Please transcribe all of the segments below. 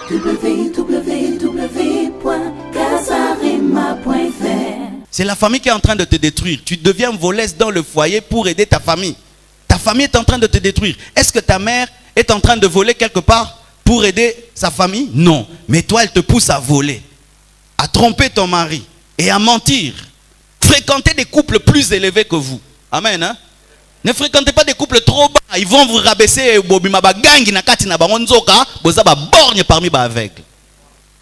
www.casarema.fr. C'est la famille qui est en train de te détruire. Tu deviens volesse dans le foyer pour aider ta famille. Ta famille est en train de te détruire. Est-ce que ta mère est en train de voler quelque part pour aider sa famille? Non. Mais toi, elle te pousse à voler, à tromper ton mari et à mentir. Fréquentez des couples plus élevés que vous. Amen. Hein? Ne fréquentez pas des couples trop bas. Ils vont vous rabaisser. Parmi les aveugles.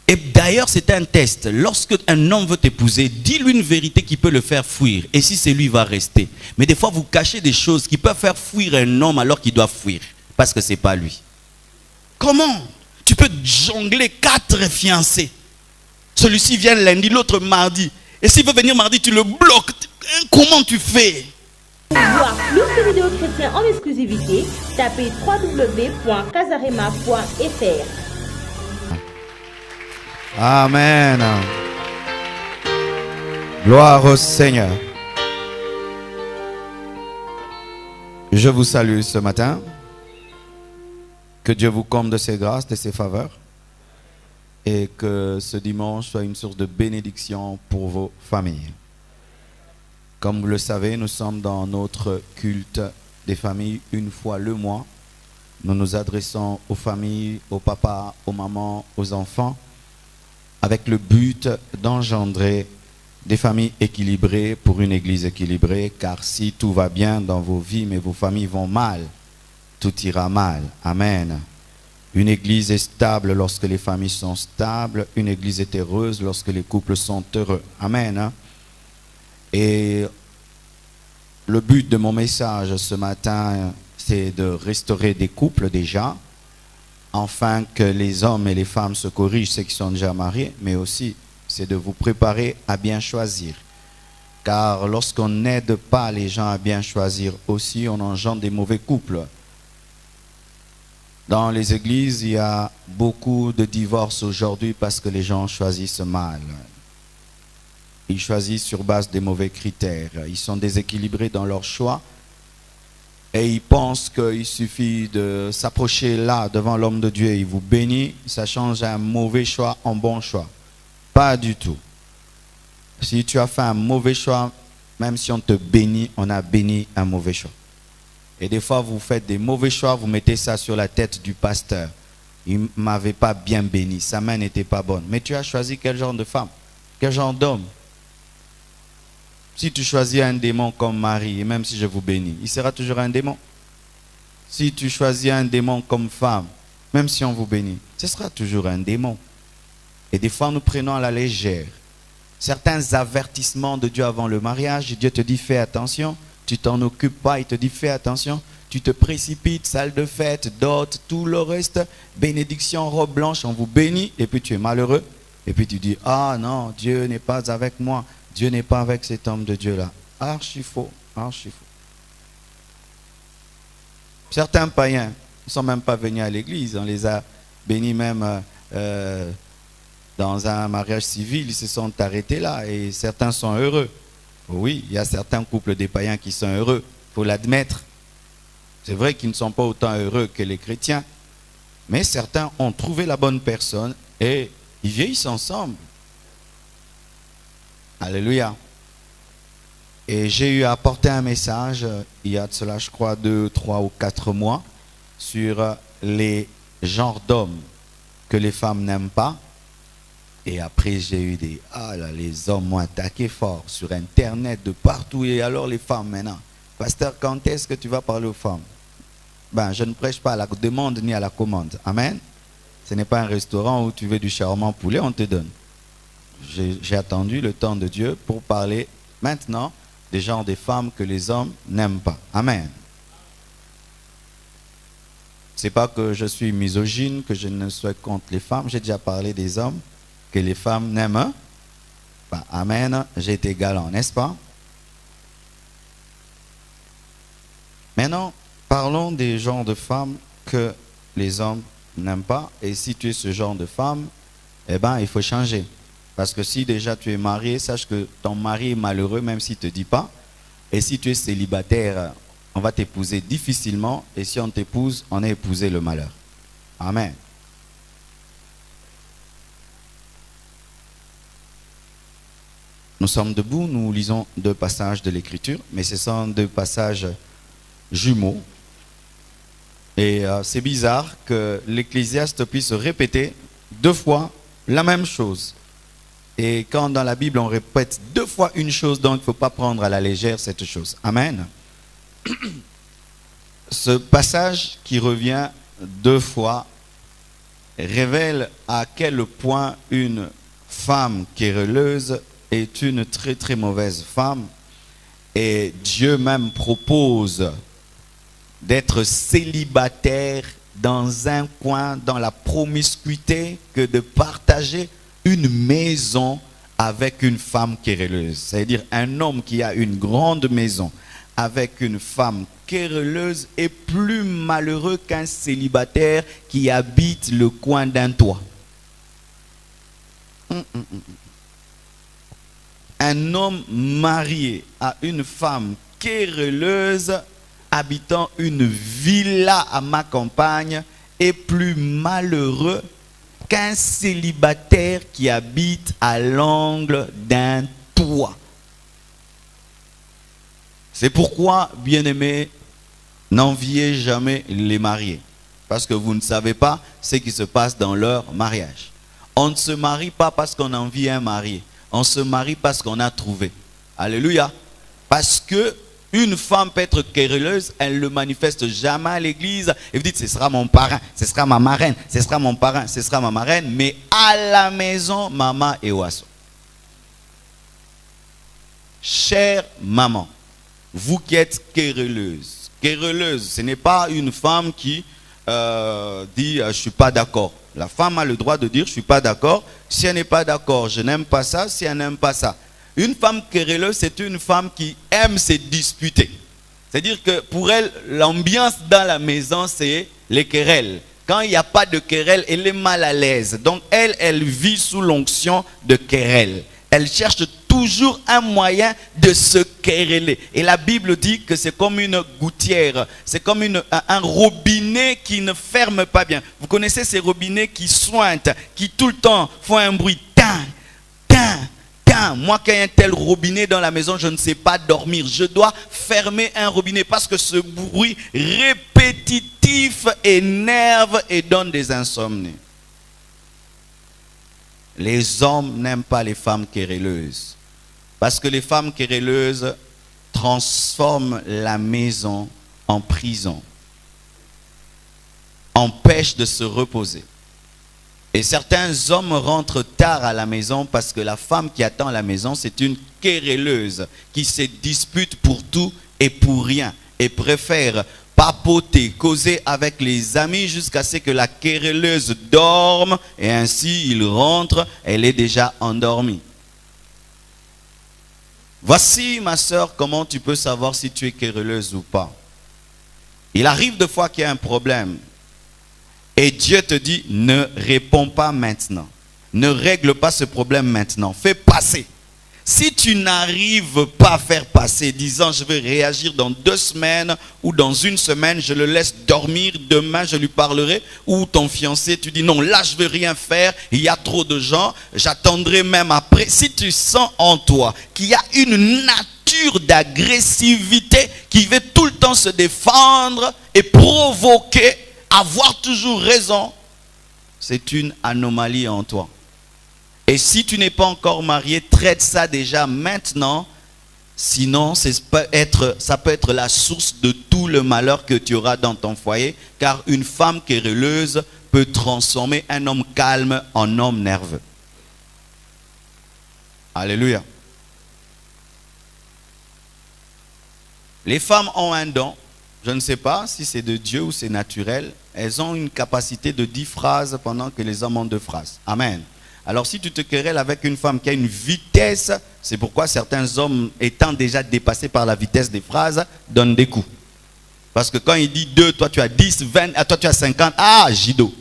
Et d'ailleurs, c'est un test. Lorsque un homme veut t'épouser, dis-lui une vérité qui peut le faire fuir. Et si c'est lui, il va rester. Mais des fois, vous cachez des choses qui peuvent faire fuir un homme alors qu'il doit fuir. Parce que ce n'est pas lui. Comment tu peux jongler 4 fiancés? Celui-ci vient lundi, l'autre mardi. Et s'il veut venir mardi, tu le bloques. Comment tu fais? Pour voir plus de vidéos chrétiennes en exclusivité, tapez www.casarema.fr. Amen. Gloire au Seigneur. Je vous salue ce matin. Que Dieu vous comble de ses grâces, de ses faveurs. Et que ce dimanche soit une source de bénédiction pour vos familles. Comme vous le savez, nous sommes dans notre culte des familles une fois le mois. Nous nous adressons aux familles, aux papas, aux mamans, aux enfants, avec le but d'engendrer des familles équilibrées pour une église équilibrée, car si tout va bien dans vos vies, mais vos familles vont mal, tout ira mal. Amen. Une église est stable lorsque les familles sont stables, une église est heureuse lorsque les couples sont heureux. Amen. Et le but de mon message ce matin, c'est de restaurer des couples déjà, afin que les hommes et les femmes se corrigent, ceux qui sont déjà mariés, mais aussi c'est de vous préparer à bien choisir. Car lorsqu'on n'aide pas les gens à bien choisir aussi, on engendre des mauvais couples. Dans les églises, il y a beaucoup de divorces aujourd'hui parce que les gens choisissent mal. Ils choisissent sur base des mauvais critères. Ils sont déséquilibrés dans leur choix. Et ils pensent qu'il suffit de s'approcher là, devant l'homme de Dieu, il vous bénit, ça change un mauvais choix en bon choix. Pas du tout. Si tu as fait un mauvais choix, même si on te bénit, on a béni un mauvais choix. Et des fois, vous faites des mauvais choix, vous mettez ça sur la tête du pasteur. Il ne m'avait pas bien béni, sa main n'était pas bonne. Mais tu as choisi quel genre de femme? Quel genre d'homme? Si tu choisis un démon comme mari, et même si je vous bénis, il sera toujours un démon. Si tu choisis un démon comme femme, même si on vous bénit, ce sera toujours un démon. Et des fois, nous prenons à la légère certains avertissements de Dieu avant le mariage. Dieu te dit, fais attention. Tu t'en occupes pas, il te dit, fais attention. Tu te précipites, salle de fête, dot, tout le reste, bénédiction, robe blanche, on vous bénit, et puis tu es malheureux. Et puis tu dis, ah non, Dieu n'est pas avec moi. Dieu n'est pas avec cet homme de Dieu-là. Archi faux, archi faux. Certains païens ne sont même pas venus à l'église. On les a bénis même dans un mariage civil. Ils se sont arrêtés là et certains sont heureux. Oui, il y a certains couples des païens qui sont heureux. Il faut l'admettre. C'est vrai qu'ils ne sont pas autant heureux que les chrétiens. Mais certains ont trouvé la bonne personne et ils vieillissent ensemble. Alléluia. Et j'ai eu à apporter un message, il y a de cela, je crois, 2, 3 ou 4 mois, sur les genres d'hommes que les femmes n'aiment pas. Et après, j'ai eu des... Ah là, les hommes m'ont attaqué fort sur Internet, de partout. Et alors les femmes maintenant. Pasteur, quand est-ce que tu vas parler aux femmes? Ben, je ne prêche pas à la demande ni à la commande. Amen. Ce n'est pas un restaurant où tu veux du charmant poulet, on te donne. J'ai attendu le temps de Dieu pour parler maintenant des genres des femmes que les hommes n'aiment pas. Amen. C'est pas que je suis misogyne, que je ne suis contre les femmes. J'ai déjà parlé des hommes que les femmes n'aiment pas. Amen. J'ai été galant, n'est-ce pas? Maintenant, parlons des genres de femmes que les hommes n'aiment pas. Et si tu es ce genre de femme, eh ben, il faut changer. Parce que si déjà tu es marié, sache que ton mari est malheureux, même s'il ne te dit pas. Et si tu es célibataire, on va t'épouser difficilement. Et si on t'épouse, on a épousé le malheur. Amen. Nous sommes debout, nous lisons 2 passages de l'Écriture, mais ce sont 2 passages jumeaux. Et c'est bizarre que l'Ecclésiaste puisse répéter 2 fois la même chose. Et quand dans la Bible on répète 2 fois une chose, donc il ne faut pas prendre à la légère cette chose. Amen. Ce passage qui revient 2 fois révèle à quel point une femme querelleuse est une très très mauvaise femme. Et Dieu même propose d'être célibataire dans un coin, dans la promiscuité, que de partager une maison avec une femme querelleuse. C'est-à-dire un homme qui a une grande maison avec une femme querelleuse est plus malheureux qu'un célibataire qui habite le coin d'un toit. Un homme marié à une femme querelleuse habitant une villa à ma campagne est plus malheureux qu'un célibataire qui habite à l'angle d'un toit. C'est pourquoi, bien-aimés, n'enviez jamais les mariés. Parce que vous ne savez pas ce qui se passe dans leur mariage. On ne se marie pas parce qu'on envie un marié. On se marie parce qu'on a trouvé. Alléluia. Parce que une femme peut être querelleuse, elle ne le manifeste jamais à l'église. Et vous dites, ce sera mon parrain, ce sera ma marraine, ce sera mon parrain, ce sera ma marraine. Mais à la maison, maman et oiseau. Chère maman, vous qui êtes querelleuse. Querelleuse, ce n'est pas une femme qui dit je ne suis pas d'accord. La femme a le droit de dire je ne suis pas d'accord. Si elle n'est pas d'accord, je n'aime pas ça. Si elle n'aime pas ça. Une femme querelleuse, c'est une femme qui aime se disputer. C'est-à-dire que pour elle, l'ambiance dans la maison, c'est les querelles. Quand il n'y a pas de querelle, elle est mal à l'aise. Donc elle vit sous l'onction de querelle. Elle cherche toujours un moyen de se quereller. Et la Bible dit que c'est comme une gouttière, c'est comme un robinet qui ne ferme pas bien. Vous connaissez ces robinets qui sointent, qui tout le temps font un bruit. Tin, tin, tin. Moi, quand il y a un tel robinet dans la maison, je ne sais pas dormir. Je dois fermer un robinet parce que ce bruit répétitif énerve et donne des insomnies. Les hommes n'aiment pas les femmes querelleuses. Parce que les femmes querelleuses transforment la maison en prison. Empêchent de se reposer. Et certains hommes rentrent tard à la maison parce que la femme qui attend à la maison, c'est une querelleuse qui se dispute pour tout et pour rien. Et préfère papoter, causer avec les amis jusqu'à ce que la querelleuse dorme et ainsi il rentre, elle est déjà endormie. Voici ma soeur, comment tu peux savoir si tu es querelleuse ou pas. Il arrive des fois qu'il y a un problème et Dieu te dit ne réponds pas maintenant, ne règle pas ce problème maintenant, fais passer. Si tu n'arrives pas à faire passer, disant je vais réagir dans 2 semaines ou dans 1 semaine, je le laisse dormir, demain je lui parlerai, ou ton fiancé, tu dis non, là je ne vais rien faire, il y a trop de gens, j'attendrai même après. Si tu sens en toi qu'il y a une nature d'agressivité qui veut tout le temps se défendre et provoquer, avoir toujours raison, c'est une anomalie en toi. Et si tu n'es pas encore marié, traite ça déjà maintenant. Sinon, ça peut être la source de tout le malheur que tu auras dans ton foyer. Car une femme querelleuse peut transformer un homme calme en homme nerveux. Alléluia. Les femmes ont un don. Je ne sais pas si c'est de Dieu ou c'est naturel. Elles ont une capacité de 10 phrases pendant que les hommes ont 2 phrases. Amen. Alors si tu te querelles avec une femme qui a une vitesse, c'est pourquoi certains hommes étant déjà dépassés par la vitesse des phrases, donnent des coups. Parce que quand il dit 2, toi tu as 10, 20, toi tu as 50, ah, Jido.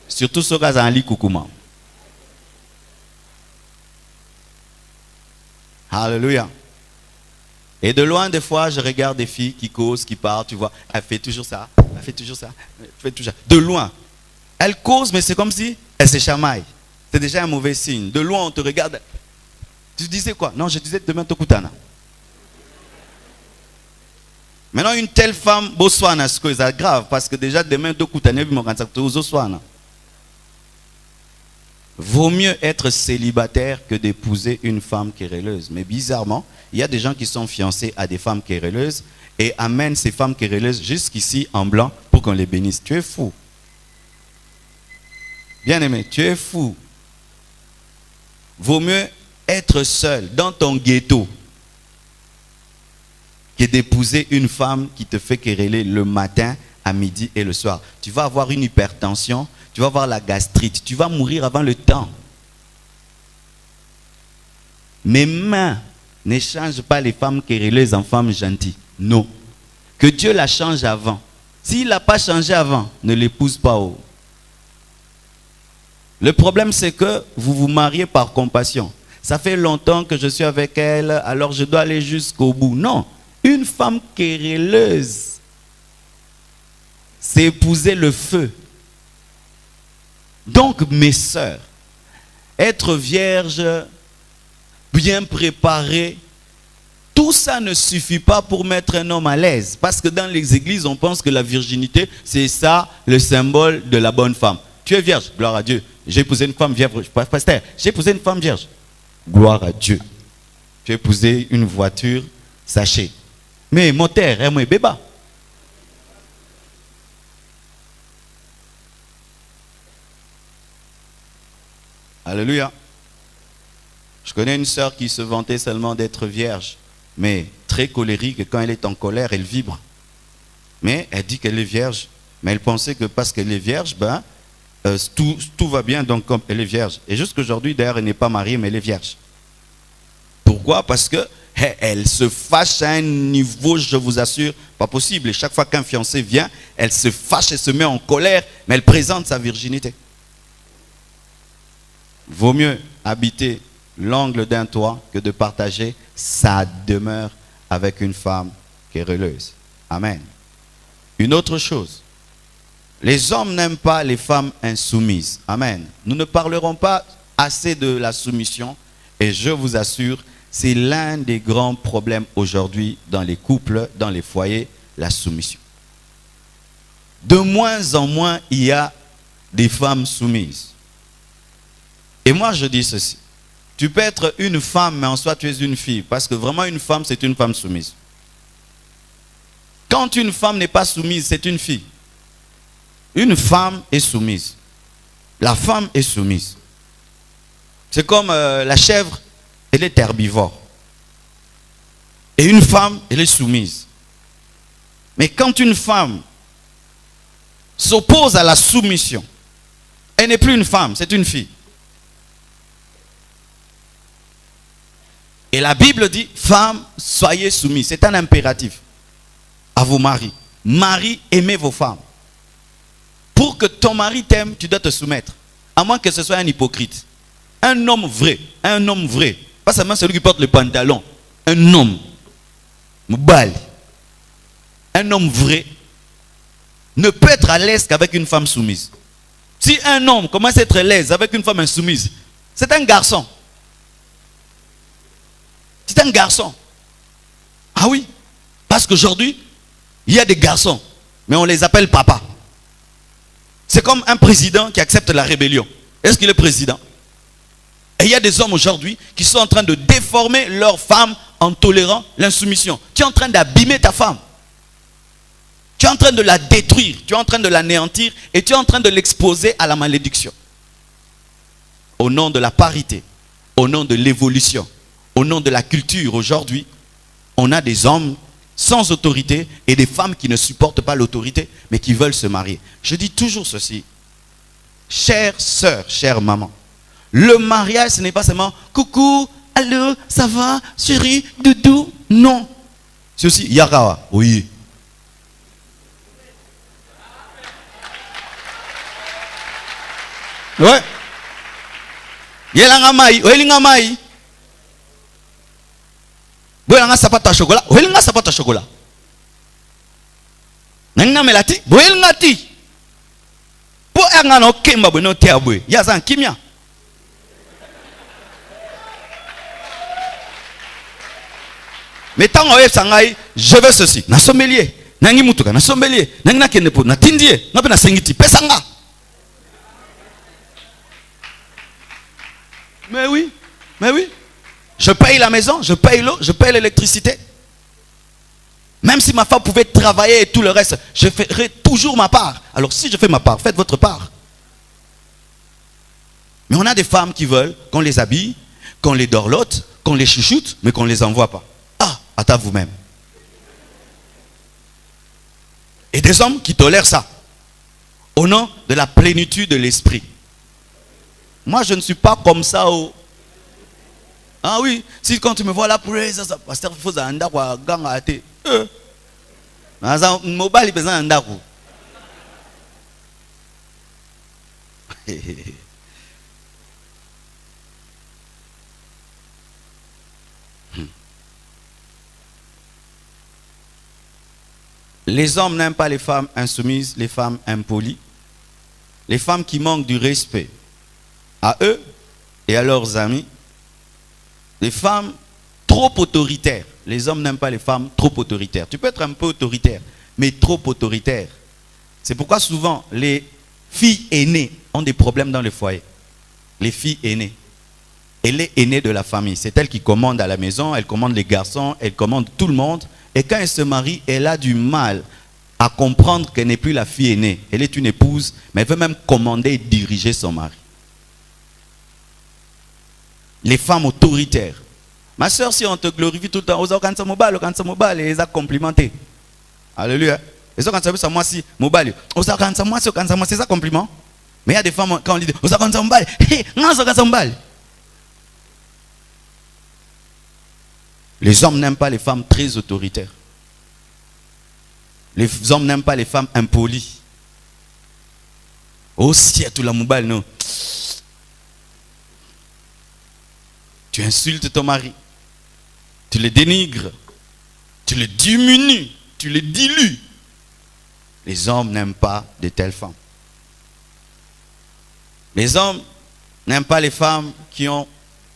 Surtout ce gars en lit coucouma. Alléluia. Et de loin, des fois, je regarde des filles qui causent, qui parlent, tu vois, elle fait toujours ça, elle fait toujours ça, elle fait toujours ça. De loin. Elle cause, mais c'est comme si elle se chamaille. C'est déjà un mauvais signe. De loin, on te regarde. Tu disais quoi? Non, je disais demain Tokutana. Maintenant, une telle femme, Botswana, c'est grave, parce que déjà demain Tokutana, vaut mieux être célibataire que d'épouser une femme querelleuse. Mais bizarrement, il y a des gens qui sont fiancés à des femmes querelleuses et amènent ces femmes querelleuses jusqu'ici en blanc pour qu'on les bénisse. Tu es fou. Bien aimé, tu es fou. Vaut mieux être seul dans ton ghetto que d'épouser une femme qui te fait quereller le matin, à midi et le soir. Tu vas avoir une hypertension, tu vas avoir la gastrite, tu vas mourir avant le temps. Mes mains ne changent pas les femmes querelleuses en femmes gentilles. Non. Que Dieu la change avant. S'il n'a pas changé avant, ne l'épouse pas. Le problème, c'est que vous vous mariez par compassion. Ça fait longtemps que je suis avec elle, alors je dois aller jusqu'au bout. Non. Une femme querelleuse, c'est épouser le feu. Donc, mes sœurs, être vierge, bien préparée, tout ça ne suffit pas pour mettre un homme à l'aise. Parce que dans les églises, on pense que la virginité, c'est ça le symbole de la bonne femme. Tu es vierge, gloire à Dieu. J'ai épousé une femme vierge, pasteur, j'ai épousé une femme vierge. Gloire à Dieu. Tu as épousé une voiture, sachez. Mais moteur, moi, bébé. Alléluia. Je connais une sœur qui se vantait seulement d'être vierge, mais très colérique, et quand elle est en colère, elle vibre. Mais elle dit qu'elle est vierge, mais elle pensait que parce qu'elle est vierge, ben, tout va bien, donc comme elle est vierge. Et jusqu'aujourd'hui, d'ailleurs, elle n'est pas mariée, mais elle est vierge. Pourquoi? Parce que elle se fâche à un niveau, je vous assure, pas possible. Et chaque fois qu'un fiancé vient, elle se fâche et se met en colère, mais elle présente sa virginité. Vaut mieux habiter l'angle d'un toit que de partager sa demeure avec une femme querelleuse. Amen. Une autre chose, les hommes n'aiment pas les femmes insoumises. Amen. Nous ne parlerons pas assez de la soumission et je vous assure, c'est l'un des grands problèmes aujourd'hui dans les couples, dans les foyers, la soumission. De moins en moins, il y a des femmes soumises. Et moi, je dis ceci. Tu peux être une femme, mais en soi, tu es une fille. Parce que vraiment, une femme, c'est une femme soumise. Quand une femme n'est pas soumise, c'est une fille. Une femme est soumise. La femme est soumise. C'est comme la chèvre, elle est herbivore. Et une femme, elle est soumise. Mais quand une femme s'oppose à la soumission, elle n'est plus une femme, c'est une fille. Et la Bible dit, femmes, soyez soumises. C'est un impératif à vos maris. Maris, aimez vos femmes. Pour que ton mari t'aime, tu dois te soumettre. À moins que ce soit un hypocrite. Un homme vrai, pas seulement celui qui porte le pantalon. Un homme, un homme vrai, ne peut être à l'aise qu'avec une femme soumise. Si un homme commence à être à l'aise avec une femme insoumise, c'est un garçon. C'est un garçon. Ah oui. Parce qu'aujourd'hui, il y a des garçons, mais on les appelle papa. C'est comme un président qui accepte la rébellion. Est-ce qu'il est président? Et il y a des hommes aujourd'hui qui sont en train de déformer leur femme en tolérant l'insoumission. Tu es en train d'abîmer ta femme. Tu es en train de la détruire. Tu es en train de l'anéantir et tu es en train de l'exposer à la malédiction. Au nom de la parité, au nom de l'évolution, au nom de la culture, aujourd'hui, on a des hommes sans autorité et des femmes qui ne supportent pas l'autorité, mais qui veulent se marier. Je dis toujours ceci. Chère sœur, chère maman, le mariage, ce n'est pas seulement coucou, allô, ça va, chérie, doudou. Non. C'est aussi yarawa. Oui. Ouais. Yelanga mai, oelinga mai. Boyanga sapata chocolat, oelinga sapata chocolat. Nanga melati, boyanga ti. Po anga no kemba bo no teabwe. Yazan kimia. Mais tant que sangai, je veux ceci. Na sommelier, nangi mutuka, na sommelier, nangi na kenepo, na tindie, na pe na sengiti, pesanga. Mais oui, mais oui. Je paye la maison, je paye l'eau, je paye l'électricité. Même si ma femme pouvait travailler et tout le reste, je ferai toujours ma part. Alors si je fais ma part, faites votre part. Mais on a des femmes qui veulent qu'on les habille, qu'on les dorlote, qu'on les chouchoute, mais qu'on ne les envoie pas. Ah, à vous-même. Et des hommes qui tolèrent ça, au nom de la plénitude de l'esprit. Moi, je ne suis pas comme ça. Oh. Ah oui, si quand tu me vois là, ça, pasteur, il faut un d'accord, gang à te. Mobile, il besoin d'un d'accord. Les hommes n'aiment pas les femmes insoumises, les femmes impolies, les femmes qui manquent du respect à eux et à leurs amis, les femmes trop autoritaires. Les hommes n'aiment pas les femmes trop autoritaires. Tu peux être un peu autoritaire, mais trop autoritaire. C'est pourquoi souvent les filles aînées ont des problèmes dans le foyer. Les filles aînées. Elle est aînée de la famille. C'est elle qui commande à la maison, elle commande les garçons, elle commande tout le monde. Et quand elle se marie, elle a du mal à comprendre qu'elle n'est plus la fille aînée. Elle est une épouse, mais elle veut même commander et diriger son mari. Les femmes autoritaires. Ma soeur, si on te glorifie tout le temps, et ils ont complimenté. Alléluia. Et ça, quand ça veut ça, moi, si, mobile, c'est ça compliment. Mais il y a des femmes, quand on dit, les hommes n'aiment pas les femmes très autoritaires. Les hommes n'aiment pas les femmes impolies. Oh, si, tout la mobile, non. Tu insultes ton mari. Tu le dénigres. Tu le diminues. Tu le dilues. Les hommes n'aiment pas de telles femmes. Les hommes n'aiment pas les femmes qui ont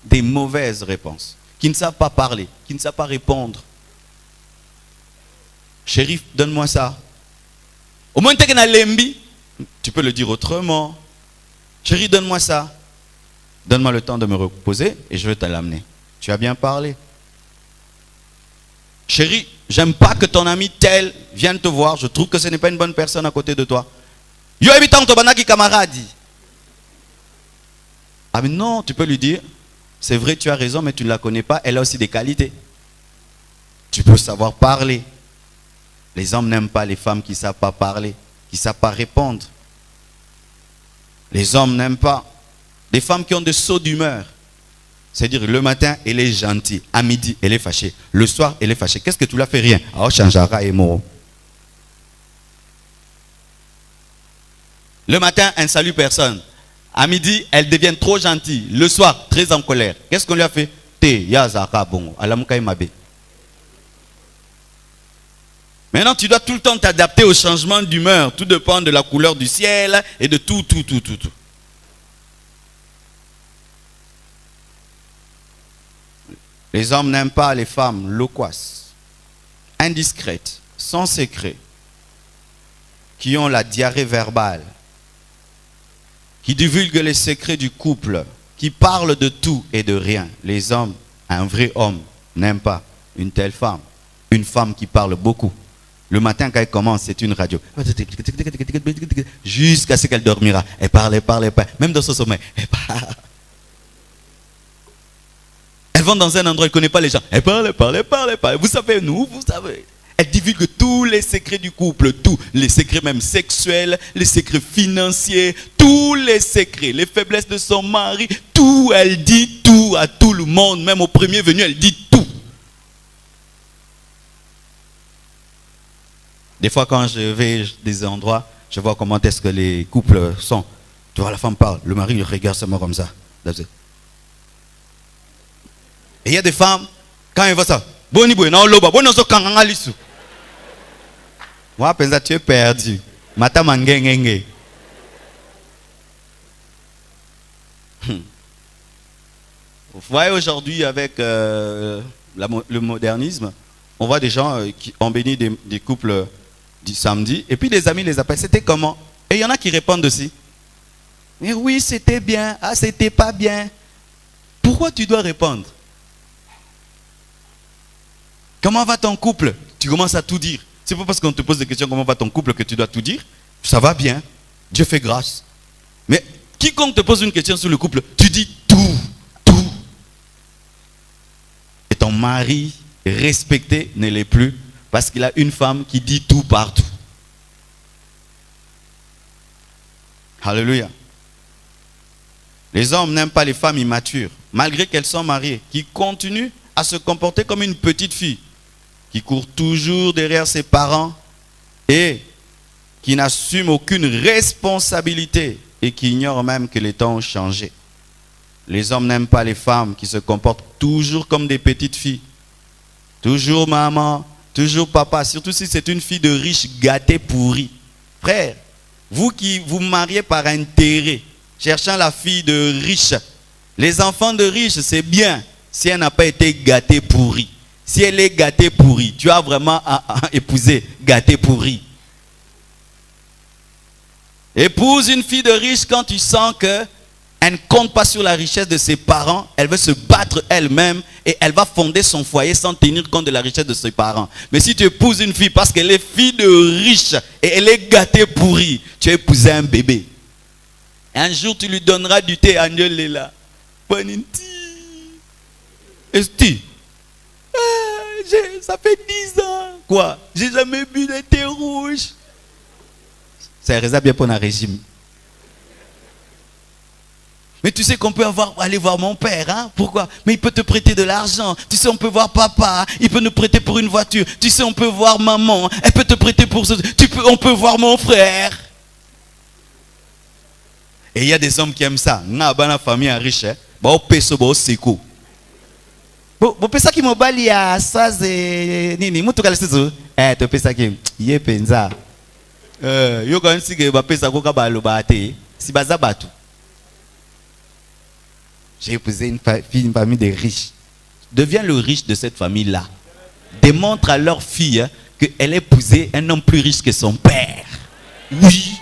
des mauvaises réponses, qui ne savent pas parler, qui ne savent pas répondre. Chérie, donne-moi ça. Au moins, tu peux le dire autrement. Chérie, donne-moi ça. Donne-moi le temps de me reposer et je vais te l'amener. Tu as bien parlé. Chérie, j'aime pas que ton ami tel vienne te voir. Je trouve que ce n'est pas une bonne personne à côté de toi. Yo habitant ton banaki camarade. Ah mais non, tu peux lui dire, c'est vrai, tu as raison, mais tu ne la connais pas. Elle a aussi des qualités. Tu peux savoir parler. Les hommes n'aiment pas les femmes qui ne savent pas parler, qui ne savent pas répondre. Les hommes n'aiment pas des femmes qui ont des sauts d'humeur. C'est-à-dire, le matin, elle est gentille. À midi, elle est fâchée. Le soir, elle est fâchée. Qu'est-ce que tu l'as fait? Rien. Alors, changera et mort. Le matin, elle ne salue personne. À midi, elle devient trop gentille. Le soir, très en colère. Qu'est-ce qu'on lui a fait? Maintenant, tu dois tout le temps t'adapter au changement d'humeur. Tout dépend de la couleur du ciel et de tout. Les hommes n'aiment pas les femmes loquaces, indiscrètes, sans secret, qui ont la diarrhée verbale, qui divulguent les secrets du couple, qui parlent de tout et de rien. Les hommes, un vrai homme, n'aime pas une telle femme. Une femme qui parle beaucoup. Le matin, quand elle commence, c'est une radio. Jusqu'à ce qu'elle dormira. Elle parle. Même dans son sommeil, elle parle. Elles vont dans un endroit, elles ne connaissent pas les gens. Elles parlent. Vous savez, vous savez. Elles divulguent tous les secrets du couple, tous les secrets même sexuels, les secrets financiers, tous les secrets, les faiblesses de son mari, tout, elle dit tout à tout le monde, même au premier venu, elle dit tout. Des fois, quand je vais des endroits, je vois comment est-ce que les couples sont. Tu vois, la femme parle, le mari il regarde seulement comme ça. Et il y a des femmes, quand ils voient ça, moi, tu es perdu. Vous voyez aujourd'hui avec le modernisme, on voit des gens qui ont béni des couples du samedi, et puis les amis les appellent, c'était comment? Et il y en a qui répondent aussi. Mais oui, c'était bien, ah, c'était pas bien. Pourquoi tu dois répondre? Comment va ton couple? Tu commences à tout dire. C'est pas parce qu'on te pose des questions comment va ton couple que tu dois tout dire. Ça va bien, Dieu fait grâce. Mais quiconque te pose une question sur le couple, tu dis tout. Et ton mari respecté ne l'est plus parce qu'il a une femme qui dit tout partout. Alléluia. Les hommes n'aiment pas les femmes immatures, malgré qu'elles sont mariées, qui continuent à se comporter comme une petite fille, qui court toujours derrière ses parents et qui n'assume aucune responsabilité et qui ignore même que les temps ont changé. Les hommes n'aiment pas les femmes qui se comportent toujours comme des petites filles. Toujours maman, toujours papa, surtout si c'est une fille de riche gâtée pourrie. Frère, vous qui vous mariez par intérêt, cherchant la fille de riche, les enfants de riches, c'est bien si elle n'a pas été gâtée pourrie. Si elle est gâtée pourrie, tu as vraiment à épouser gâtée pourrie. Épouse une fille de riche quand tu sens que elle ne compte pas sur la richesse de ses parents, elle veut se battre elle-même et elle va fonder son foyer sans tenir compte de la richesse de ses parents. Mais si tu épouses une fille parce qu'elle est fille de riche et elle est gâtée pourrie, tu as épousé un bébé. Un jour tu lui donneras du thé à Nyolela. Paninti. Esti. Ça fait 10 ans. Quoi? J'ai jamais bu de thé rouge. C'est réservé bien pour un régime. Mais tu sais qu'on peut aller voir mon père, hein? Pourquoi? Mais il peut te prêter de l'argent. Tu sais, on peut voir papa, il peut nous prêter pour une voiture. Tu sais, on peut voir maman, elle peut te prêter pour ce... on peut voir mon frère. Et il y a des hommes qui aiment ça. La famille riche, hein? Bon, peso, bon, c'est cool. Bon, ça qui m'a bali à ça, c'est... Nini, moi, tu as le eh, tu penses que... Yé, pensa. Yo, quand si que va penser qu'on va le battre, si baza batou. J'ai épousé une famille de riches. Deviens le riche de cette famille-là. Démontre à leur fille qu'elle a épousé un homme plus riche que son père. Oui.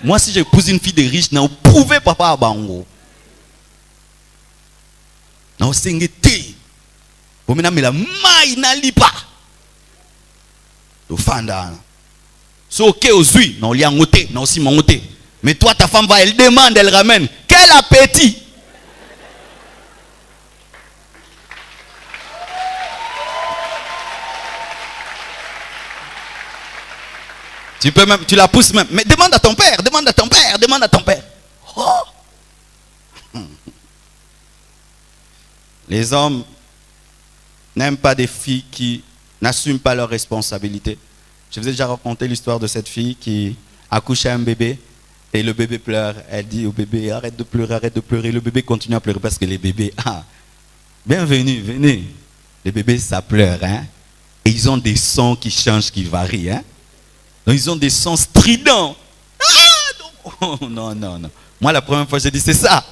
Moi, si j'épouse une fille de riche, non, prouvez papa à Bango. Non, c'est une thé. Pour me la maille n'a pas. Le fanda. C'est ok aux non, il y a un côté, non, aussi mon côté. Mais toi, ta femme va, elle demande, elle ramène. Quel appétit! Tu peux même, tu la pousses même. Mais demande à ton père, demande à ton père, demande à ton père. Oh. Les hommes n'aiment pas des filles qui n'assument pas leurs responsabilités. Je vous ai déjà raconté l'histoire de cette fille qui accouchait un bébé et le bébé pleure. Elle dit au bébé, arrête de pleurer, arrête de pleurer. Le bébé continue à pleurer parce que les bébés, bienvenue, venez. Les bébés, ça pleure, hein. Et ils ont des sons qui changent, qui varient, hein. Donc ils ont des sons stridents. Non. Moi, la première fois, j'ai dit, c'est ça.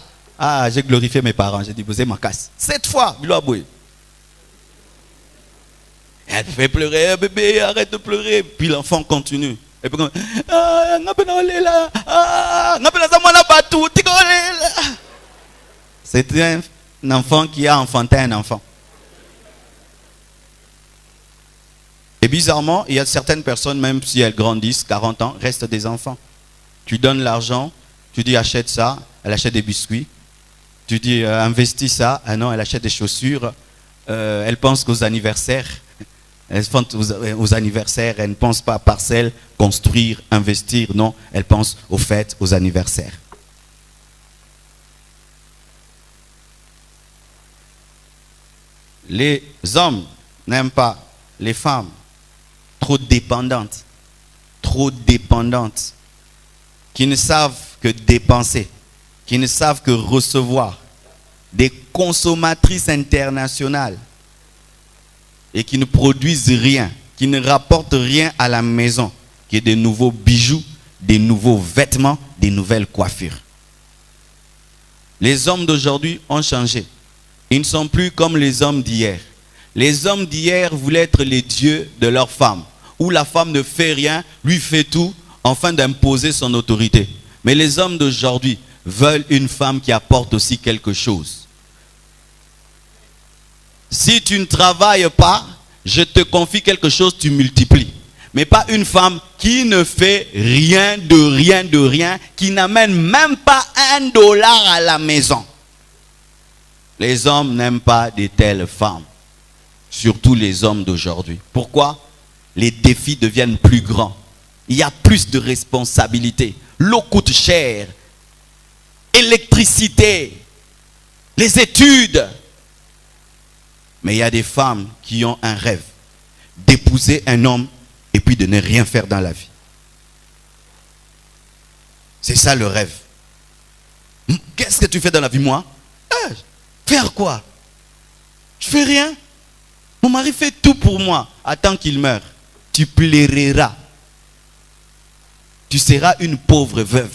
J'ai glorifié mes parents. J'ai dit, vous êtes ma casse. 7 fois, il a boué. Elle fait pleurer, bébé, arrête de pleurer. Puis l'enfant continue. Et puis, c'est un enfant qui a enfanté un enfant. Et bizarrement, il y a certaines personnes, même si elles grandissent, 40 ans, restent des enfants. Tu donnes l'argent, tu dis achète ça, elle achète des biscuits. Tu dis investis ça, non, elle achète des chaussures. Elle pense qu'aux anniversaires. Elle pense aux anniversaires, elle ne pense pas à parcelle, construire, investir, non, elle pense aux fêtes, aux anniversaires. Les hommes n'aiment pas les femmes trop dépendantes, qui ne savent que dépenser, qui ne savent que recevoir, des consommatrices internationales et qui ne produisent rien, qui ne rapportent rien à la maison, qui est des nouveaux bijoux, des nouveaux vêtements, des nouvelles coiffures. Les hommes d'aujourd'hui ont changé. Ils ne sont plus comme les hommes d'hier. Les hommes d'hier voulaient être les dieux de leur femme, où la femme ne fait rien, lui fait tout, afin d'imposer son autorité. Mais les hommes d'aujourd'hui veulent une femme qui apporte aussi quelque chose. Si tu ne travailles pas, je te confie quelque chose, tu multiplies. Mais pas une femme qui ne fait rien, qui n'amène même pas $1 à la maison. Les hommes n'aiment pas de telles femmes. Surtout les hommes d'aujourd'hui. Pourquoi? Les défis deviennent plus grands. Il y a plus de responsabilités. L'eau coûte cher. Électricité. Les études. Mais il y a des femmes qui ont un rêve d'épouser un homme et puis de ne rien faire dans la vie. C'est ça le rêve. Qu'est-ce que tu fais dans la vie, moi? Faire quoi? Je fais rien. Mon mari fait tout pour moi. Attends qu'il meure. Tu plairas. Tu seras une pauvre veuve.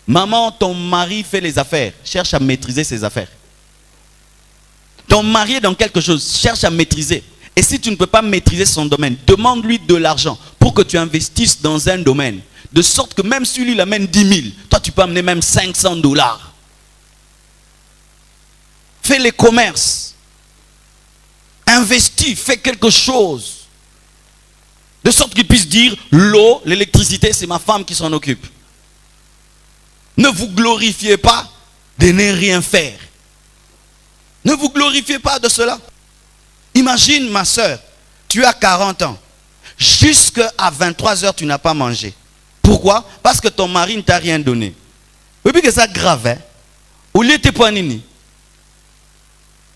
Maman, ton mari fait les affaires. Cherche à maîtriser ses affaires. Ton mari est dans quelque chose. Cherche à maîtriser. Et si tu ne peux pas maîtriser son domaine, demande-lui de l'argent pour que tu investisses dans un domaine. De sorte que même si lui il amène 10 000, toi tu peux amener même $500. Fais les commerces. Investis, fais quelque chose. De sorte qu'il puisse dire, l'eau, l'électricité, c'est ma femme qui s'en occupe. Ne vous glorifiez pas de ne rien faire. Ne vous glorifiez pas de cela. Imagine ma soeur, tu as 40 ans. Jusqu'à 23h, tu n'as pas mangé. Pourquoi? Parce que ton mari ne t'a rien donné. Et puis que ça grave, hein? Au lieu de te nini.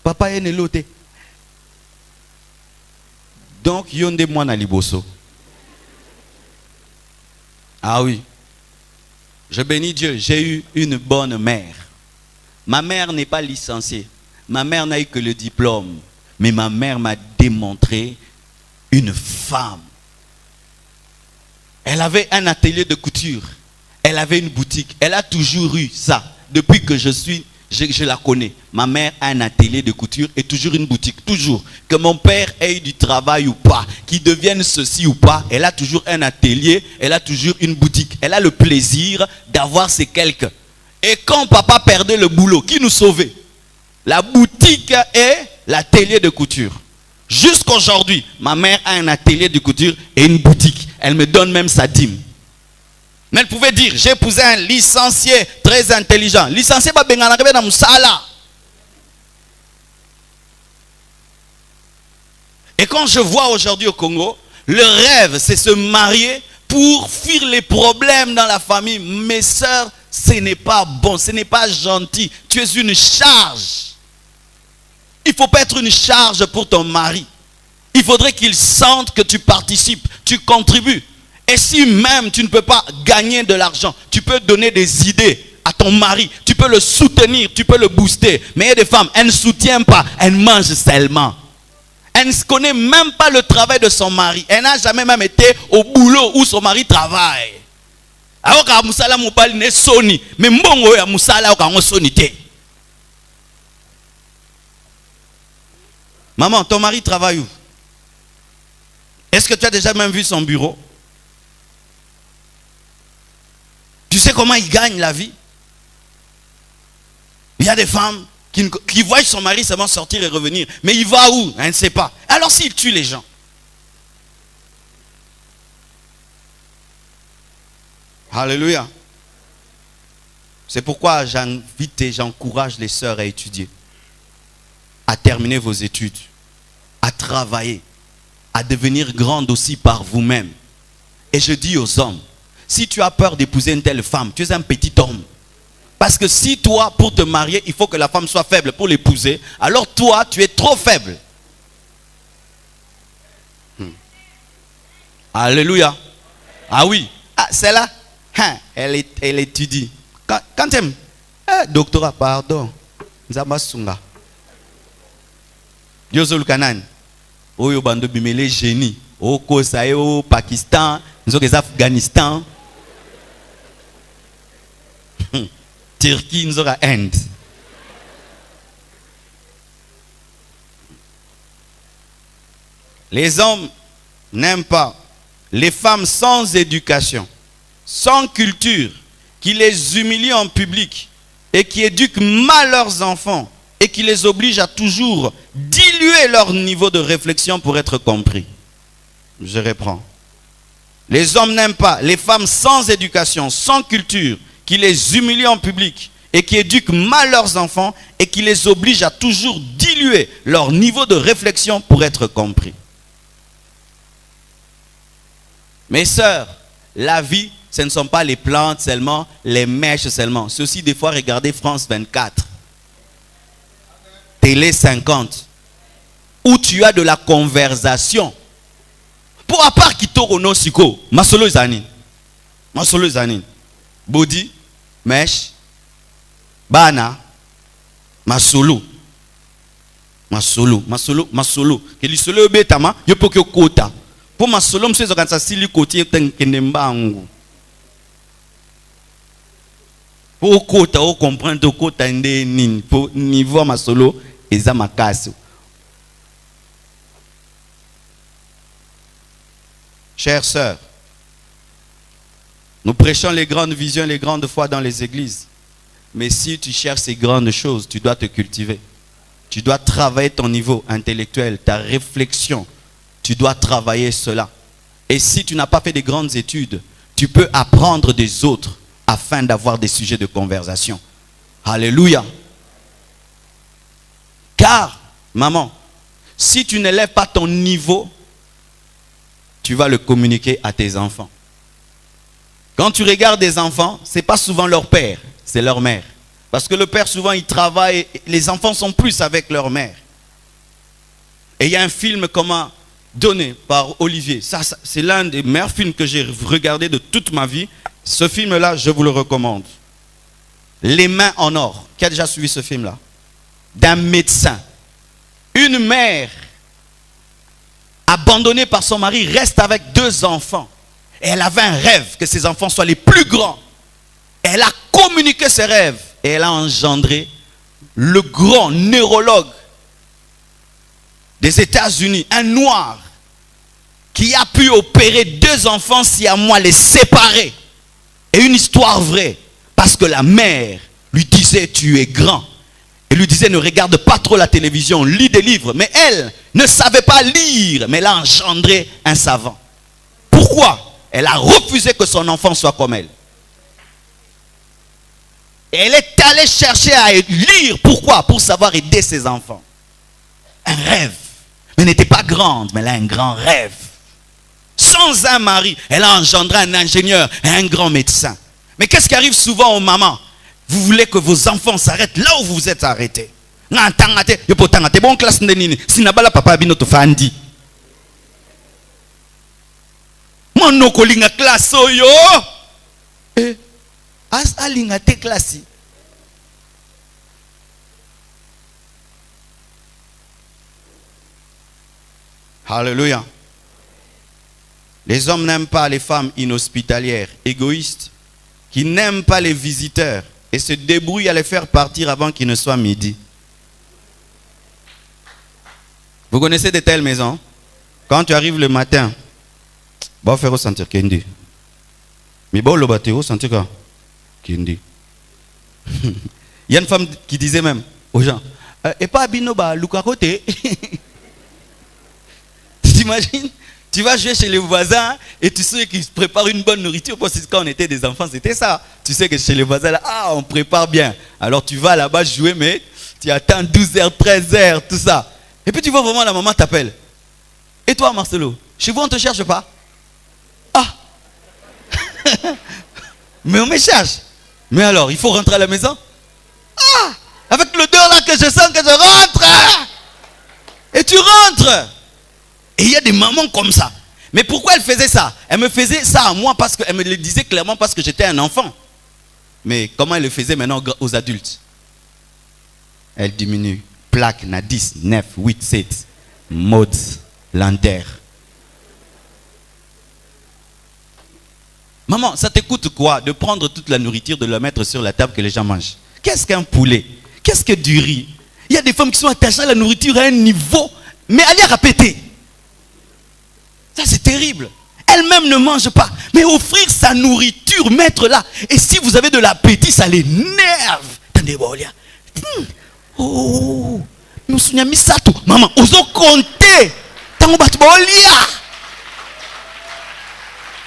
Papa est né l'autre. Donc, yonde moi na liboso. Ah oui. Je bénis Dieu, j'ai eu une bonne mère. Ma mère n'est pas licenciée. Ma mère n'a eu que le diplôme. Mais ma mère m'a démontré une femme. Elle avait un atelier de couture. Elle avait une boutique. Elle a toujours eu ça. Depuis que je la connais. Ma mère a un atelier de couture et toujours une boutique. Toujours. Que mon père ait eu du travail ou pas. Qu'il devienne ceci ou pas. Elle a toujours un atelier. Elle a toujours une boutique. Elle a le plaisir d'avoir ces quelques. Et quand papa perdait le boulot, qui nous sauvait? La boutique et l'atelier de couture. Jusqu'aujourd'hui, ma mère a un atelier de couture et une boutique. Elle me donne même sa dîme. Mais elle pouvait dire, j'ai épousé un licencié très intelligent. Licencié, pas bengana kebe na musala. Et quand je vois aujourd'hui au Congo, le rêve, c'est se marier pour fuir les problèmes dans la famille. Mes sœurs, ce n'est pas bon, ce n'est pas gentil. Tu es une charge. Il ne faut pas être une charge pour ton mari. Il faudrait qu'il sente que tu participes, tu contribues. Et si même tu ne peux pas gagner de l'argent, tu peux donner des idées à ton mari. Tu peux le soutenir, tu peux le booster. Mais il y a des femmes, elles ne soutiennent pas, elles mangent seulement. Elle ne connaît même pas le travail de son mari. Elle n'a jamais même été au boulot où son mari travaille. Alors que musala mobali ne soni, mais mbongo ya musala ka soni te. Maman, ton mari travaille où? Est-ce que tu as déjà même vu son bureau? Tu sais comment il gagne la vie? Il y a des femmes qui voient son mari seulement sortir et revenir. Mais il va où? Elle ne sait pas. Alors s'il tue les gens? Alléluia. C'est pourquoi j'invite et j'encourage les sœurs à étudier, à terminer vos études, à travailler, à devenir grande aussi par vous-même. Et je dis aux hommes, si tu as peur d'épouser une telle femme, tu es un petit homme. Parce que si toi, pour te marier, il faut que la femme soit faible pour l'épouser, alors toi, tu es trop faible. Alléluia. Ah oui. Ah, celle-là, elle étudie. Quand tu aimes, doctorat, pardon. Nzabasunga. Yozol Kanan. Oyo bando bimele génie. Au Kosaï, au Pakistan, nous sommes Afghanistan. Turquie, nous sommes Inde. Les hommes n'aiment pas les femmes sans éducation, sans culture, qui les humilient en public et qui éduquent mal leurs enfants et qui les obligent à toujours diluer leur niveau de réflexion pour être compris. Je reprends. Les hommes n'aiment pas les femmes sans éducation, sans culture, qui les humilient en public et qui éduquent mal leurs enfants et qui les obligent à toujours diluer leur niveau de réflexion pour être compris. Mes sœurs, la vie, ce ne sont pas les plantes seulement, les mèches seulement. C'est aussi des fois regarder France 24, Télé 50, où tu as de la conversation. Pour à part qui torono siko, masolo zanin. Masolo zanin. Body, mèche, bana, masolo. Masolo, masolo, masolo. Que li solo betama, yo poke kota. Pour masolo mse zo kansa sili koti tenkendemba angu. Pour kota, o comprendre kota inde nin, pour niveau masolo eza makasi. Chères sœurs, nous prêchons les grandes visions, les grandes foi dans les églises. Mais si tu cherches ces grandes choses, tu dois te cultiver. Tu dois travailler ton niveau intellectuel, ta réflexion. Tu dois travailler cela. Et si tu n'as pas fait de grandes études, tu peux apprendre des autres afin d'avoir des sujets de conversation. Alléluia. Car, maman, si tu n'élèves pas ton niveau, tu vas le communiquer à tes enfants. Quand tu regardes des enfants, ce n'est pas souvent leur père, c'est leur mère. Parce que le père, souvent, il travaille, les enfants sont plus avec leur mère. Et il y a un film comment donné par Olivier. Ça c'est l'un des meilleurs films que j'ai regardé de toute ma vie. Ce film-là, je vous le recommande. Les mains en or. Qui a déjà suivi ce film-là? D'un médecin. Une mère abandonnée par son mari, reste avec 2 enfants. Et elle avait un rêve que ses enfants soient les plus grands. Elle a communiqué ses rêves. Et elle a engendré le grand neurologue des États-Unis, un noir, qui a pu opérer 2 enfants siamois, les séparer. Et une histoire vraie. Parce que la mère lui disait, tu es grand. Elle lui disait, ne regarde pas trop la télévision, lis des livres. Mais elle ne savait pas lire, mais elle a engendré un savant. Pourquoi? Elle a refusé que son enfant soit comme elle. Et elle est allée chercher à lire. Pourquoi? Pour savoir aider ses enfants. Un rêve. Mais elle n'était pas grande, mais elle a un grand rêve. Sans un mari, elle a engendré un ingénieur et un grand médecin. Mais qu'est-ce qui arrive souvent aux mamans? Vous voulez que vos enfants s'arrêtent là où vous vous êtes arrêtés. Bon classe ndenini. Sinabala papa bino to fandi. Mon kolinga classe yo. As alinga te classe. Alléluia. Les hommes n'aiment pas les femmes inhospitalières, égoïstes, qui n'aiment pas les visiteurs et se débrouillent à les faire partir avant qu'il ne soit midi. Vous connaissez de telles maisons? Quand tu arrives le matin, bon faire ressentir Kendi. Mais bon le bateau sentir quoi? Kendi. Il y a une femme qui disait même aux gens, et pas binoba lukakote. Tu t'imagines? Tu vas jouer chez les voisins et tu sais qu'ils préparent une bonne nourriture. Parce que quand on était des enfants, c'était ça. Tu sais que chez les voisins, là, on prépare bien. Alors tu vas là-bas jouer, mais tu attends 12h, 13h, tout ça. Et puis tu vois vraiment la maman t'appelle. Et toi, Marcelo, chez vous, on ne te cherche pas? Ah. Mais on me cherche. Mais alors, il faut rentrer à la maison? Ah. Avec l'odeur là que je sens que je rentre. Et tu rentres. Et il y a des mamans comme ça. Mais pourquoi elle faisait ça? Elle me faisait ça à moi parce qu'elle me le disait clairement parce que j'étais un enfant. Mais comment elle le faisait maintenant aux adultes? Elle diminue. Plaque, na 10, 9, 8, 7. Mode, l'enterre. Maman, ça te coûte quoi de prendre toute la nourriture, de la mettre sur la table que les gens mangent? Qu'est-ce qu'un poulet? Qu'est-ce que du riz? Il y a des femmes qui sont attachées à la nourriture à un niveau. Mais allez répéter. Ça, c'est terrible. Elle-même ne mange pas. Mais offrir sa nourriture, mettre là. Et si vous avez de l'appétit, ça l'énerve. Attendez, oh, nous sommes mis ça tout. Maman, osons compter.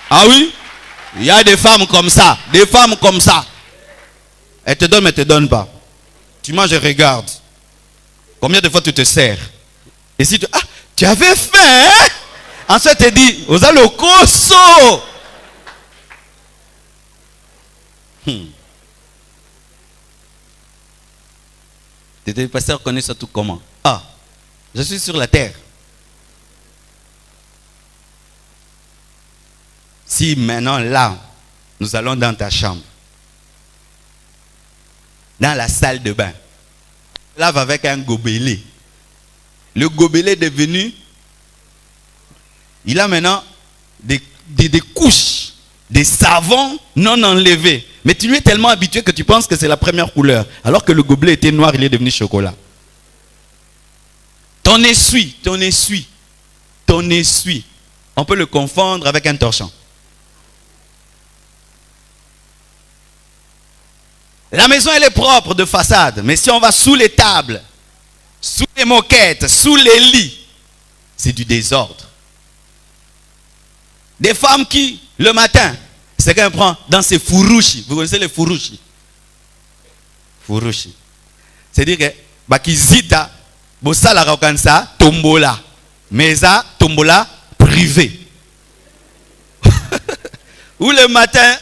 Ah oui? Il y a des femmes comme ça. Des femmes comme ça. Elles te donnent, mais elles ne te donnent pas. Tu manges et regardes. Combien de fois tu te sers? Et si tu... Ah, tu avais faim, hein? Ensuite, tu te dis, vous avez le cosso. Tes pasteurs connaissent ça tout comment? Ah, je suis sur la terre. Si maintenant, là, nous allons dans ta chambre, dans la salle de bain, lave avec un gobelet. Le gobelet est devenu, il a maintenant des couches, des savons non enlevés. Mais tu lui es tellement habitué que tu penses que c'est la première couleur. Alors que le gobelet était noir, il est devenu chocolat. Ton essuie. On peut le confondre avec un torchon. La maison, elle est propre de façade. Mais si on va sous les tables, sous les moquettes, sous les lits, c'est du désordre. Des femmes qui, le matin, c'est qu'elles prennent dans ces furushi. Vous connaissez les furushi? Furushi. C'est-à-dire que, bakizita, bosala rakansa, tombola. Mais ça, tombola privé. Ou le matin,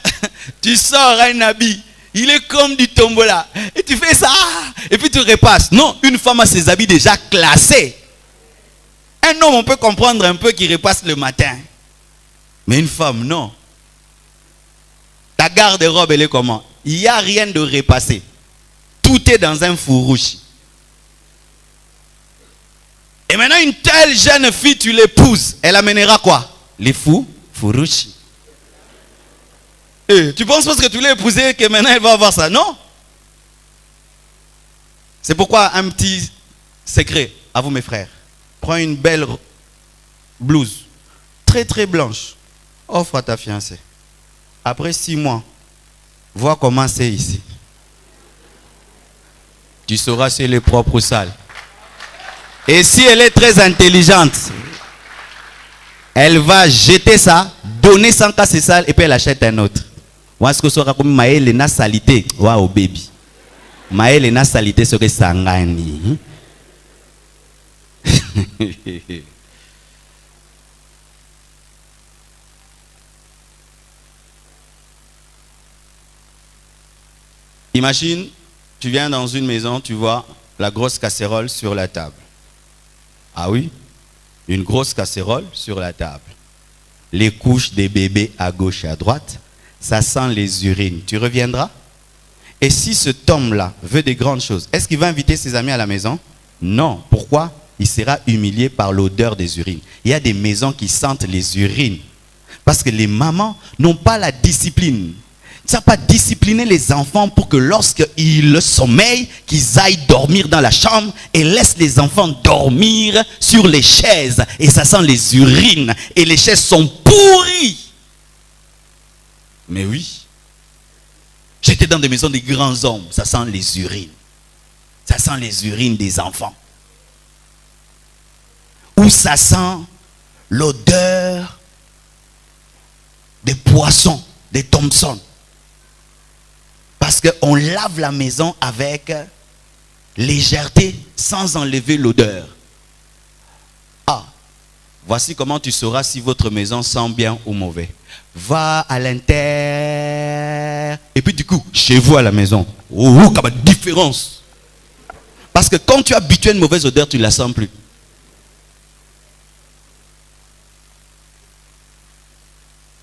tu sors un habit. Il est comme du tombola. Et tu fais ça. Et puis tu repasses. Non, une femme a ses habits déjà classés. Un homme, on peut comprendre un peu qu'il repasse le matin. Mais une femme, non. Ta garde-robe, elle est comment? Il n'y a rien de repassé. Tout est dans un furushi. Et maintenant, une telle jeune fille, tu l'épouses. Elle amènera quoi? Les furushi. Tu penses parce que tu l'as épousée que maintenant elle va avoir ça? Non. C'est pourquoi un petit secret à vous mes frères. Prends une belle blouse très très blanche. Offre à ta fiancée. Après 6 mois, vois comment c'est ici. Tu sauras si elle est propre ou sale. Et si elle est très intelligente, elle va jeter ça, donner 100 cas c'est sale et puis elle achète un autre. Est-ce que ça comme maël na salité? Waouh baby. Maël na salité serait sangani. Imagine, tu viens dans une maison, tu vois la grosse casserole sur la table. Ah oui, une grosse casserole sur la table. Les couches des bébés à gauche et à droite. Ça sent les urines. Tu reviendras? Et si cet homme-là veut des grandes choses, est-ce qu'il va inviter ses amis à la maison? Non. Pourquoi? Il sera humilié par l'odeur des urines. Il y a des maisons qui sentent les urines. Parce que les mamans n'ont pas la discipline. Ils ne savent pas discipliner les enfants pour que lorsqu'ils sommeillent, qu'ils aillent dormir dans la chambre et laissent les enfants dormir sur les chaises. Et ça sent les urines. Et les chaises sont pourries. Mais oui, j'étais dans des maisons des grands hommes, ça sent les urines. Ça sent les urines des enfants. Ou ça sent l'odeur des poissons, des Thompson. Parce qu'on lave la maison avec légèreté sans enlever l'odeur. Ah, voici comment tu sauras si votre maison sent bien ou mauvais. Va à l'intérieur. Et puis du coup, chez vous à la maison. Oh, quelle différence. Parce que quand tu es habitué à une mauvaise odeur, tu ne la sens plus.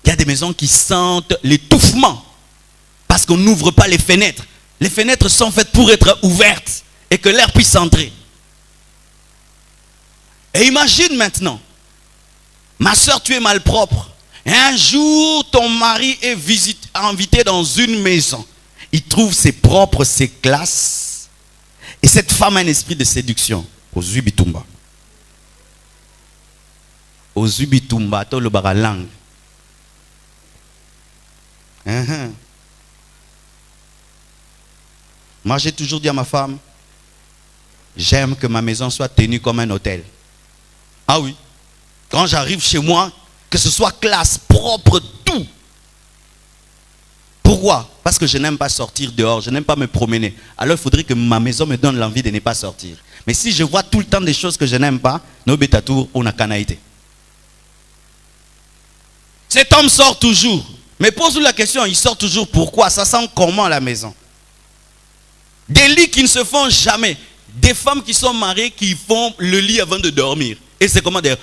Il y a des maisons qui sentent l'étouffement. Parce qu'on n'ouvre pas les fenêtres. Les fenêtres sont faites pour être ouvertes. Et que l'air puisse entrer. Et imagine maintenant. Ma soeur, tu es malpropre. Et un jour, ton mari est invité dans une maison. Il trouve ses propres, ses classes. Et cette femme a un esprit de séduction. Aux Zubitumba. Aux ubitumba, to le baralang. Moi, j'ai toujours dit à ma femme, j'aime que ma maison soit tenue comme un hôtel. Ah oui. Quand j'arrive chez moi, que ce soit classe, propre, tout. Pourquoi? Parce que je n'aime pas sortir dehors, je n'aime pas me promener. Alors il faudrait que ma maison me donne l'envie de ne pas sortir. Mais si je vois tout le temps des choses que je n'aime pas, no betatour, on a canaïté. Cet homme sort toujours. Mais pose-lui la question, il sort toujours pourquoi? Ça sent comment la maison? Des lits qui ne se font jamais. Des femmes qui sont mariées qui font le lit avant de dormir. Et c'est comment dire?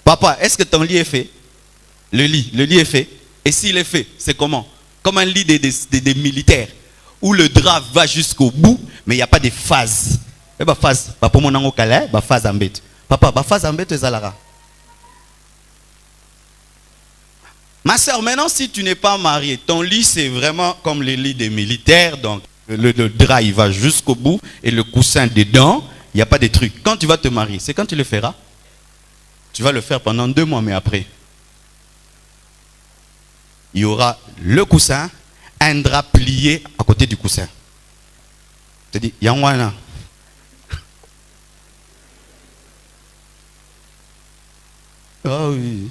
Papa, est-ce que ton lit est fait? Le lit est fait. Et s'il est fait, c'est comment? Comme un lit des militaires, où le drap va jusqu'au bout, mais il n'y a pas de phase. Et bah phase, papa mon ango kala, bah phase embête. Papa, bah phase embête ezalara. Ma soeur, maintenant si tu n'es pas marié, ton lit c'est vraiment comme le lit des militaires, donc le drap il va jusqu'au bout et le coussin dedans, il n'y a pas de trucs. Quand tu vas te marier, c'est quand tu le feras? Tu vas le faire pendant 2 mois, mais après, il y aura le coussin, un drap plié à côté du coussin. Tu te dis, Yangwana. Oh oui.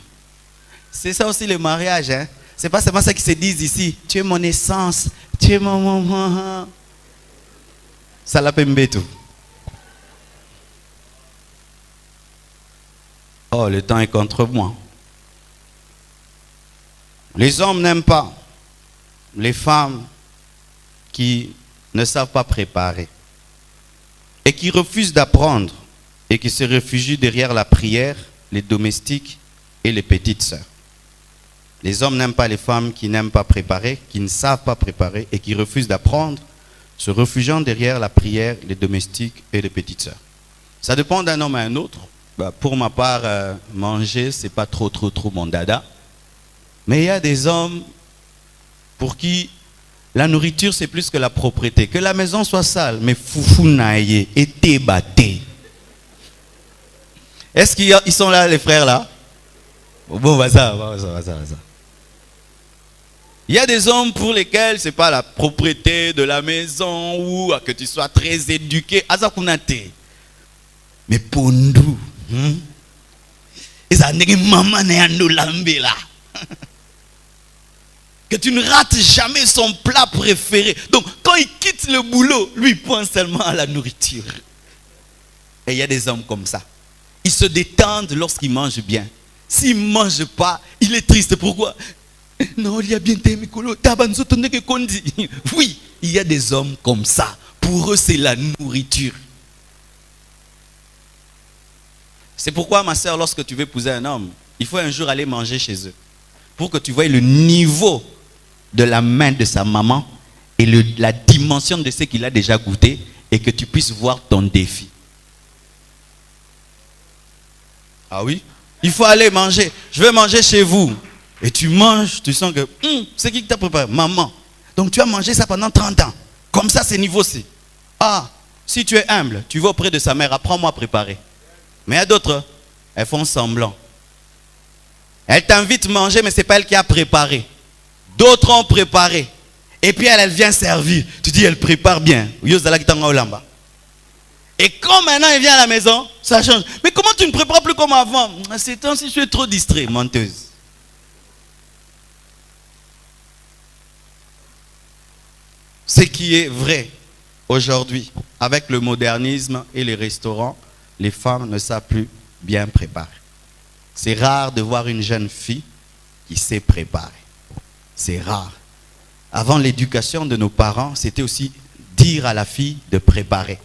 C'est ça aussi le mariage. Hein? C'est pas seulement ça qu'ils se disent ici. Tu es mon essence. Tu es mon maman. Ça l'appelle tout. Oh, le temps est contre moi. Les hommes n'aiment pas les femmes qui ne savent pas préparer et qui refusent d'apprendre et qui se réfugient derrière la prière, les domestiques et les petites sœurs. Les hommes n'aiment pas les femmes qui n'aiment pas préparer, qui ne savent pas préparer et qui refusent d'apprendre, se réfugiant derrière la prière, les domestiques et les petites sœurs. Ça dépend d'un homme à un autre. Bah, pour ma part, manger, c'est pas trop mon dada. Mais il y a des hommes pour qui la nourriture, c'est plus que la propreté. Que la maison soit sale, mais foufou naïe, été batté. Est-ce qu'ils sont là, les frères, là? Bon, va ça. Il y a des hommes pour lesquels c'est pas la propreté de la maison ou que tu sois très éduqué. Azakunate. Mais pondou. Que tu ne rates jamais son plat préféré. Donc quand il quitte le boulot, lui il pense seulement à la nourriture. Et il y a des hommes comme ça. Ils se détendent lorsqu'ils mangent bien. S'ils ne mangent pas, il est triste. Pourquoi? Non, il y a bien des mikolo. Oui, il y a des hommes comme ça. Pour eux, c'est la nourriture. C'est pourquoi, ma soeur, lorsque tu veux épouser un homme, il faut un jour aller manger chez eux. Pour que tu voies le niveau de la main de sa maman et la dimension de ce qu'il a déjà goûté et que tu puisses voir ton défi. Ah oui? Il faut aller manger. Je vais manger chez vous. Et tu manges, tu sens que c'est qui t'a préparé? Maman. Donc tu as mangé ça pendant 30 ans. Comme ça, c'est niveau C. Ah, si tu es humble, tu vas auprès de sa mère, apprends-moi à préparer. Mais il y a d'autres, elles font semblant. Elle t'invite à manger, mais ce n'est pas elle qui a préparé. D'autres ont préparé. Et puis elle vient servir. Tu dis, elle prépare bien. Et quand maintenant elle vient à la maison, ça change. Mais comment tu ne prépares plus comme avant? C'est temps si je suis trop distrait, menteuse. Ce qui est vrai aujourd'hui, avec le modernisme et les restaurants, les femmes ne savent plus bien préparer. C'est rare de voir une jeune fille qui sait préparer. C'est rare. Avant l'éducation de nos parents, c'était aussi dire à la fille de préparer.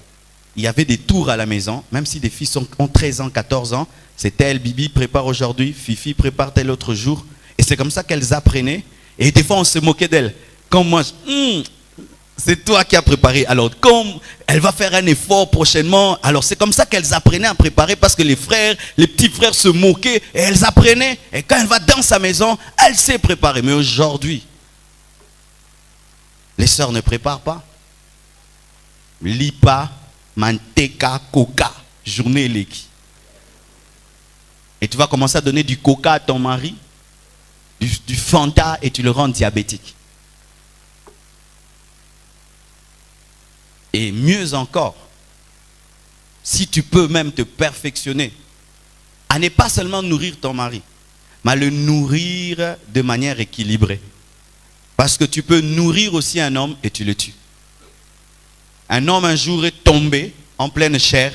Il y avait des tours à la maison, même si des filles ont 13 ans, 14 ans, c'était elle, Bibi prépare aujourd'hui, Fifi prépare tel autre jour. Et c'est comme ça qu'elles apprenaient. Et des fois, on se moquait d'elles. Quand moi, c'est toi qui as préparé. Alors, comme elle va faire un effort prochainement, alors c'est comme ça qu'elles apprenaient à préparer parce que les petits frères se moquaient et elles apprenaient. Et quand elle va dans sa maison, elle sait préparer. Mais aujourd'hui, Les sœurs ne préparent pas. Lipa, Manteka, Coca, journée Leki. Et tu vas commencer à donner du Coca à ton mari, du Fanta, et tu le rends diabétique. Et mieux encore, si tu peux même te perfectionner, à ne pas seulement nourrir ton mari, mais à le nourrir de manière équilibrée. Parce que tu peux nourrir aussi un homme et tu le tues. Un homme un jour est tombé en pleine chair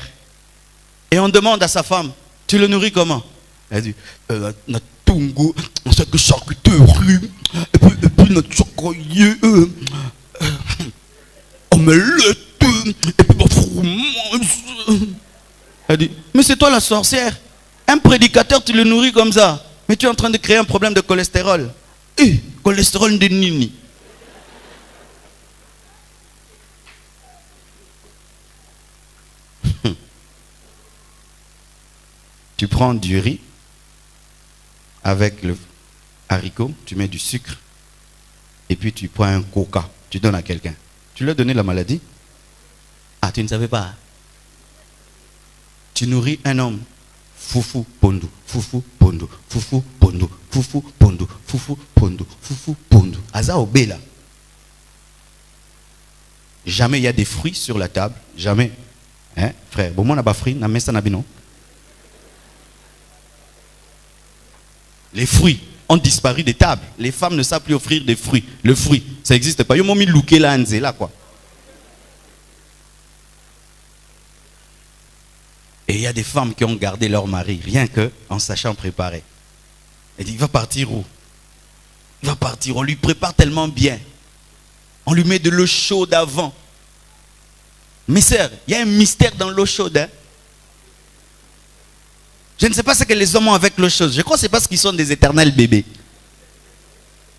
et on demande à sa femme, tu le nourris comment? Elle dit, notre tongo, on sait que charcuterie, et puis notre chocolat, omelette, et puis notre fromage. Elle dit, mais c'est toi la sorcière. Un prédicateur, tu le nourris comme ça. Mais tu es en train de créer un problème de cholestérol. Cholestérol de nini. Tu prends du riz avec le haricot, tu mets du sucre et puis tu prends un coca, tu donnes à quelqu'un. Tu lui as donné la maladie? Ah, tu ne savais pas? Tu nourris un homme. Foufou pondo, foufou pondo, foufou pondo, foufou pondo, foufou pondo, foufou pondo. Aza obela. Jamais il y a des fruits sur la table, jamais. Hein, frère, bon moi n'a pas fruits, n'a messa n'a bino. Les fruits ont disparu des tables. Les femmes ne savent plus offrir des fruits. Le fruit, ça n'existe pas. Yo momi louké la là quoi. Et il y a des femmes qui ont gardé leur mari, rien qu'en sachant préparer. Elle dit, il va partir où? Il va partir, on lui prépare tellement bien. On lui met de l'eau chaude avant. Mes sœurs, il y a un mystère dans l'eau chaude. Hein? Je ne sais pas ce que les hommes ont avec l'eau chaude. Je crois que c'est parce qu'ils sont des éternels bébés.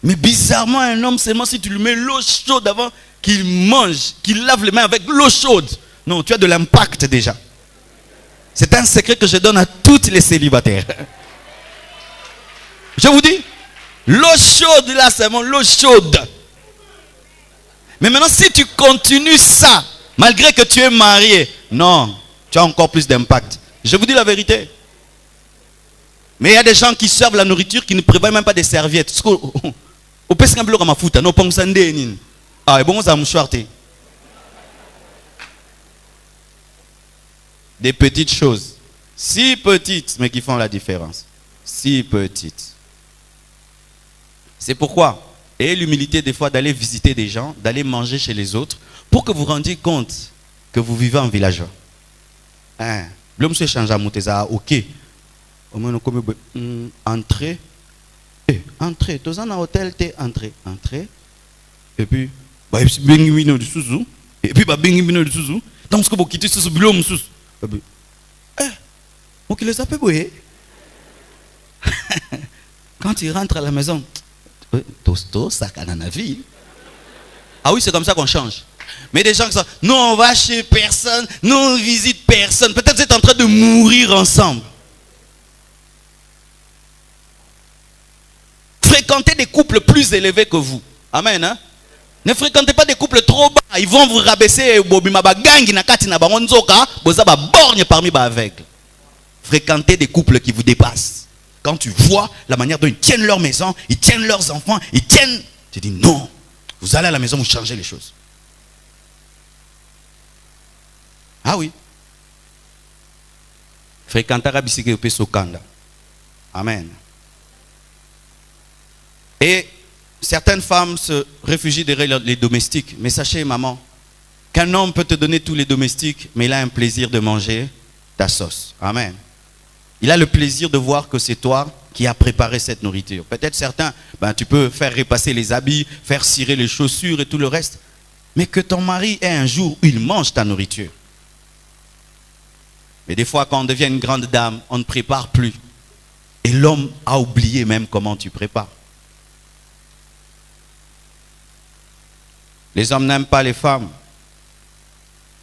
Mais bizarrement, un homme, seulement si tu lui mets l'eau chaude avant qu'il mange, qu'il lave les mains avec l'eau chaude. Non, tu as de l'impact déjà. C'est un secret que je donne à toutes les célibataires. Je vous dis, l'eau chaude là, c'est mon l'eau chaude. Mais maintenant, si tu continues ça, malgré que tu es marié, non, tu as encore plus d'impact. Je vous dis la vérité. Mais il y a des gens qui servent la nourriture qui ne prévoient même pas des serviettes. Ah, bon, ça me des petites choses, si petites, mais qui font la différence. Si petites. C'est pourquoi, ayez l'humilité des fois d'aller visiter des gens, d'aller manger chez les autres, pour que vous rendiez compte que vous vivez en villageois. Hein? L'homme se change à Mouteza, ok. Entrée. Entrée. Tous en hôtel, t'es entrée. Entrée. Et puis, bah, et puis, bah, donc, ce que vous quittez, c'est ce boulot, qui les a fait bouiller. Quand il rentre à la maison, tosto, ça canne la vie. Ah oui, c'est comme ça qu'on change. Mais des gens qui sont, nous on va chez personne, nous on visite personne. Peut-être vous êtes en train de mourir ensemble. Fréquentez des couples plus élevés que vous. Amen. Hein? Ne fréquentez pas des couples trop bas. Ils vont vous rabaisser. Parmi aveugles. Fréquentez des couples qui vous dépassent. Quand tu vois la manière dont ils tiennent leur maison, ils tiennent leurs enfants, ils tiennent. Tu dis non. Vous allez à la maison, vous changez les choses. Ah oui. Fréquentez Rabisike Pesokanda. Amen. Et certaines femmes se réfugient derrière les domestiques. Mais sachez, maman, qu'un homme peut te donner tous les domestiques, mais il a un plaisir de manger ta sauce. Amen. Il a le plaisir de voir que c'est toi qui as préparé cette nourriture. Peut-être certains, tu peux faire repasser les habits, faire cirer les chaussures et tout le reste. Mais que ton mari ait un jour où il mange ta nourriture. Mais des fois, quand on devient une grande dame, on ne prépare plus. Et l'homme a oublié même comment tu prépares. Les hommes n'aiment pas les femmes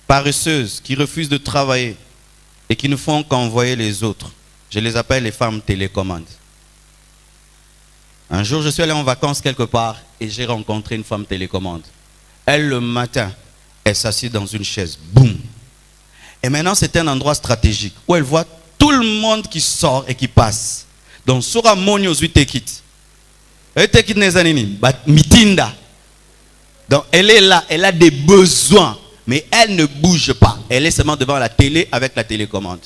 paresseuses qui refusent de travailler et qui ne font qu'envoyer les autres. Je les appelle les femmes télécommandes. Un jour, je suis allé en vacances quelque part et j'ai rencontré une femme télécommande. Elle, le matin, elle s'assied dans une chaise. Boum. Et maintenant, c'est un endroit stratégique où elle voit tout le monde qui sort et qui passe. Donc, Sora Monio Zuitekit. Mitinda. Donc, elle est là, elle a des besoins, mais elle ne bouge pas. Elle est seulement devant la télé avec la télécommande.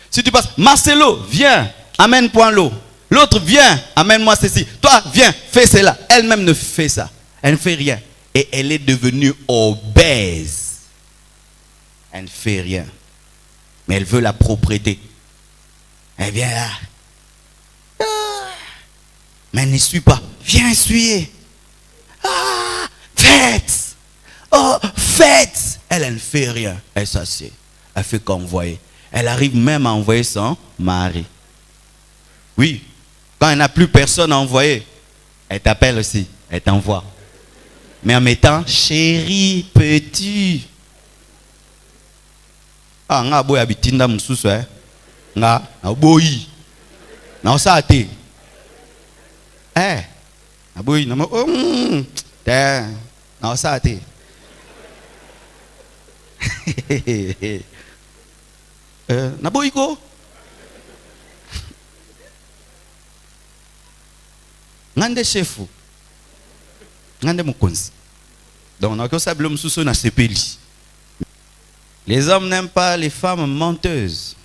Si tu passes, Marcelo, viens, amène-moi l'eau. L'autre, viens, amène-moi ceci. Toi, viens, fais cela. Elle-même ne fait ça. Elle ne fait rien. Et elle est devenue obèse. Elle ne fait rien. Mais elle veut la propreté. Elle vient là. Mais elle n'essuie pas. Viens essuyer. Ah, faites. Oh, faites. Elle ne fait rien. Elle s'assied. Elle fait qu'envoyer. Elle arrive même à envoyer son mari. Oui. Quand elle n'a plus personne à envoyer, elle t'appelle aussi. Elle t'envoie. Mais en mettant chéri, petit. Ah, nga boy abitinda mususu eh. Nga boy. Na osate. Eh. Na boy na mo te na osate. Na boy ko. Ngande chefu. Ngande mukonzi. Donc on a que ça blum mususu na sepeli. Les hommes n'aiment pas les femmes menteuses,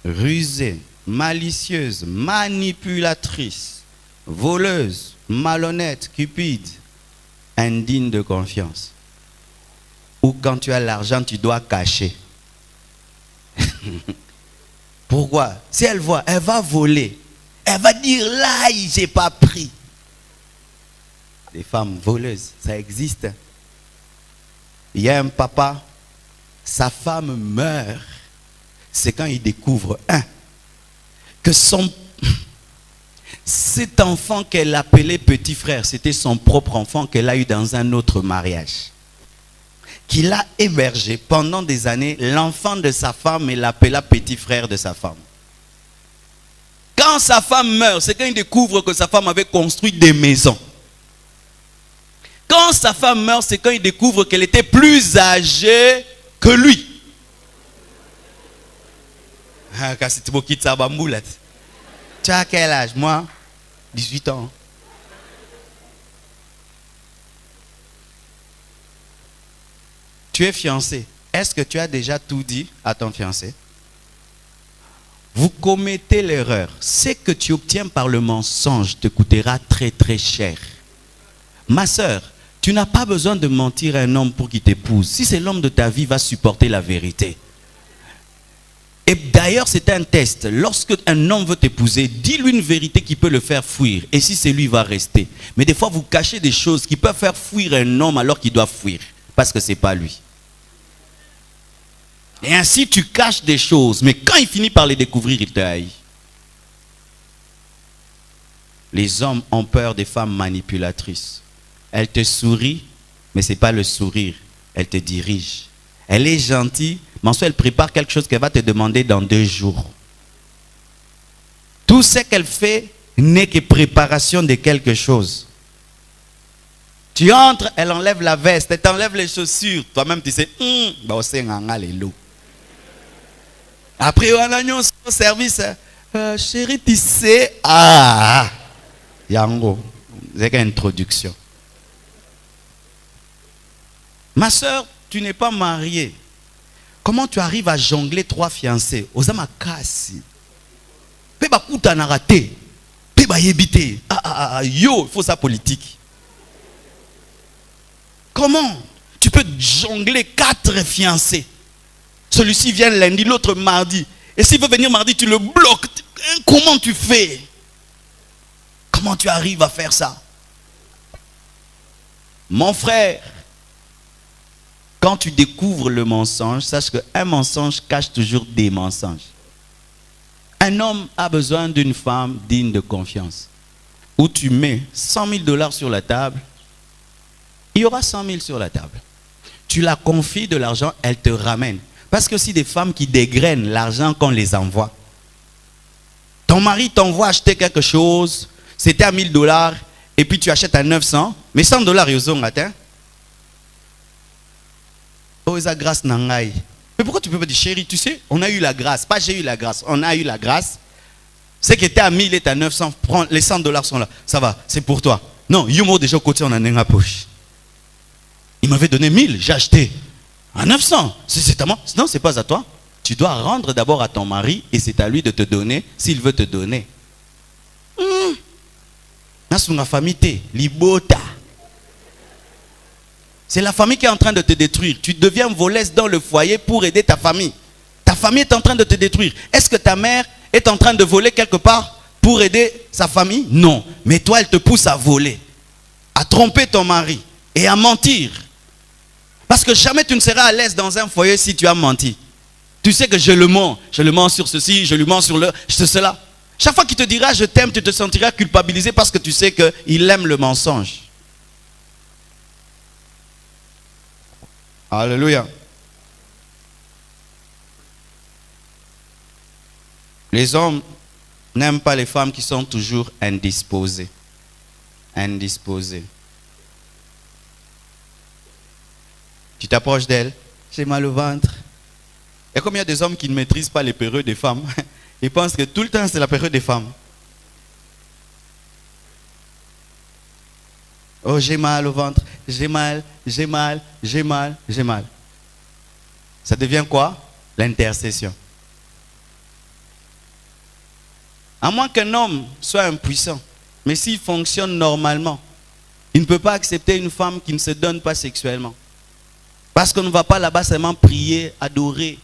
rusées, malicieuses, manipulatrices, voleuses, malhonnêtes, cupides, indignes de confiance. Ou quand tu as l'argent, tu dois cacher. Pourquoi? Si elle voit, elle va voler. Elle va dire là, j'ai pas pris. Les femmes voleuses, ça existe. Il y a un papa. Sa femme meurt. C'est quand il découvre, que cet enfant qu'elle appelait petit frère, c'était son propre enfant qu'elle a eu dans un autre mariage. Qu'il a hébergé pendant des années, l'enfant de sa femme, et l'appela petit frère de sa femme. Quand sa femme meurt, c'est quand il découvre que sa femme avait construit des maisons. Quand sa femme meurt, c'est quand il découvre qu'elle était plus âgée que lui. Tu as quel âge? Moi, 18 ans. Tu es fiancé. Est-ce que tu as déjà tout dit à ton fiancé? Vous commettez l'erreur. Ce que tu obtiens par le mensonge te coûtera très très cher. Ma sœur, tu n'as pas besoin de mentir à un homme pour qu'il t'épouse. Si c'est l'homme de ta vie, va supporter la vérité. Et d'ailleurs, c'est un test. Lorsque un homme veut t'épouser, dis-lui une vérité qui peut le faire fuir. Et si c'est lui, il va rester. Mais des fois, vous cachez des choses qui peuvent faire fuir un homme alors qu'il doit fuir. Parce que ce n'est pas lui. Et ainsi, tu caches des choses. Mais quand il finit par les découvrir, il te haït. Les hommes ont peur des femmes manipulatrices. Elle te sourit, mais ce n'est pas le sourire. Elle te dirige. Elle est gentille, mais ensuite elle prépare quelque chose qu'elle va te demander dans 2 jours. Tout ce qu'elle fait n'est que préparation de quelque chose. Tu entres, elle enlève la veste, elle t'enlève les chaussures. Toi-même, tu sais, après, on a au service. Chérie, tu sais, Yango, c'est une introduction. Ma soeur, tu n'es pas mariée. Comment tu arrives à jongler 3 fiancés? Osama kasi. Peba kuta na raté. Peba yebité. Yo, il faut sa politique. Comment tu peux jongler 4 fiancés? Celui-ci vient lundi, l'autre mardi. Et s'il veut venir mardi, tu le bloques. Comment tu fais? Comment tu arrives à faire ça? Mon frère, quand tu découvres le mensonge, sache qu'un mensonge cache toujours des mensonges. Un homme a besoin d'une femme digne de confiance. Où tu mets 100 000 $ sur la table, il y aura 100 000 sur la table. Tu la confies de l'argent, elle te ramène. Parce que si des femmes qui dégrainent l'argent qu'on les envoie. Ton mari t'envoie acheter quelque chose, c'était à 1 000 $, et puis tu achètes à 900, mais 100 $ ils ont atteint. Oh, esa grâce nangai. Mais pourquoi tu peux pas dire, chérie, tu sais, on a eu la grâce. Pas j'ai eu la grâce, on a eu la grâce. Ce qui était à 1000 est à 900. Prends, les $100 sont là. Ça va, c'est pour toi. Non, Yumo déjà au côté, on a une poche. Il m'avait donné 1000, j'ai acheté à 900. C'est à moi. Non, c'est pas à toi. Tu dois rendre d'abord à ton mari et c'est à lui de te donner s'il veut te donner. C'est la famille qui est en train de te détruire. Tu deviens voleuse dans le foyer pour aider ta famille. Ta famille est en train de te détruire. Est-ce que ta mère est en train de voler quelque part pour aider sa famille? Non. Mais toi, elle te pousse à voler, à tromper ton mari et à mentir. Parce que jamais tu ne seras à l'aise dans un foyer si tu as menti. Tu sais que je le mens sur ceci, je lui mens sur cela. Chaque fois qu'il te dira je t'aime, tu te sentiras culpabilisé parce que tu sais qu'il aime le mensonge. Alléluia. Les hommes n'aiment pas les femmes qui sont toujours indisposées. Indisposées. Tu t'approches d'elle, j'ai mal au ventre. Et comme il y a des hommes qui ne maîtrisent pas les périodes des femmes, ils pensent que tout le temps c'est la période des femmes. Oh, j'ai mal au ventre, j'ai mal. Ça devient quoi? L'intercession. À moins qu'un homme soit impuissant, mais s'il fonctionne normalement, il ne peut pas accepter une femme qui ne se donne pas sexuellement. Parce qu'on ne va pas là-bas seulement prier, adorer.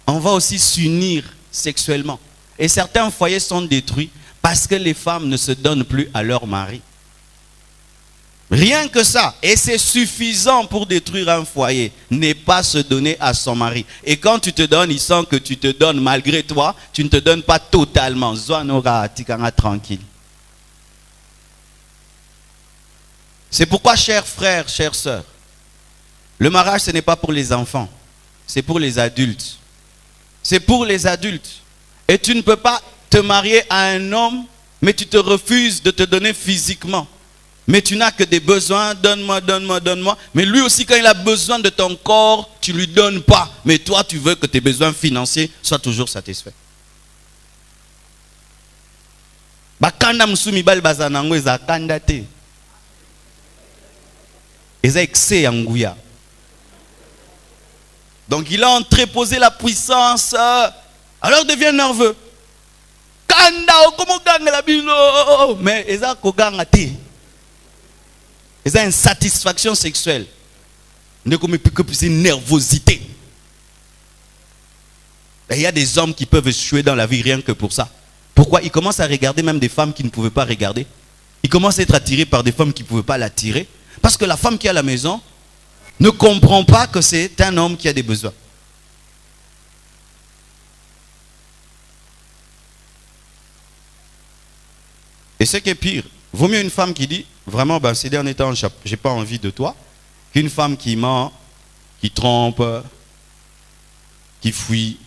On va aussi s'unir sexuellement. Et certains foyers sont détruits parce que les femmes ne se donnent plus à leur mari. Rien que ça. Et c'est suffisant pour détruire un foyer. Ne pas se donner à son mari. Et quand tu te donnes, il sent que tu te donnes malgré toi. Tu ne te donnes pas totalement. Zoanora, tikanga tranquille. C'est pourquoi, chers frères, chères sœurs, le mariage, ce n'est pas pour les enfants. C'est pour les adultes. C'est pour les adultes. Et tu ne peux pas te marier à un homme, mais tu te refuses de te donner physiquement. Mais tu n'as que des besoins, donne-moi. Mais lui aussi, quand il a besoin de ton corps, tu ne lui donnes pas. Mais toi, tu veux que tes besoins financiers soient toujours satisfaits. Bakanda musumi bal bazanango eza kanda te. Eza excès angouya. Donc il a entreposé la puissance. Alors il devient nerveux. Kanda comment ganga la bilo. Mais eza ko ganga te. Eza une satisfaction sexuelle. Ne comme plus une nervosité. Et il y a des hommes qui peuvent échouer dans la vie rien que pour ça. Pourquoi? Ils commencent à regarder même des femmes qui ne pouvaient pas regarder. Ils commencent à être attirés par des femmes qui ne pouvaient pas l'attirer. Parce que la femme qui est à la maison ne comprend pas que c'est un homme qui a des besoins. Et ce qui est pire, vaut mieux une femme qui dit, vraiment, ben, ces derniers temps, je n'ai pas envie de toi, qu'une femme qui ment, qui trompe, qui fuit.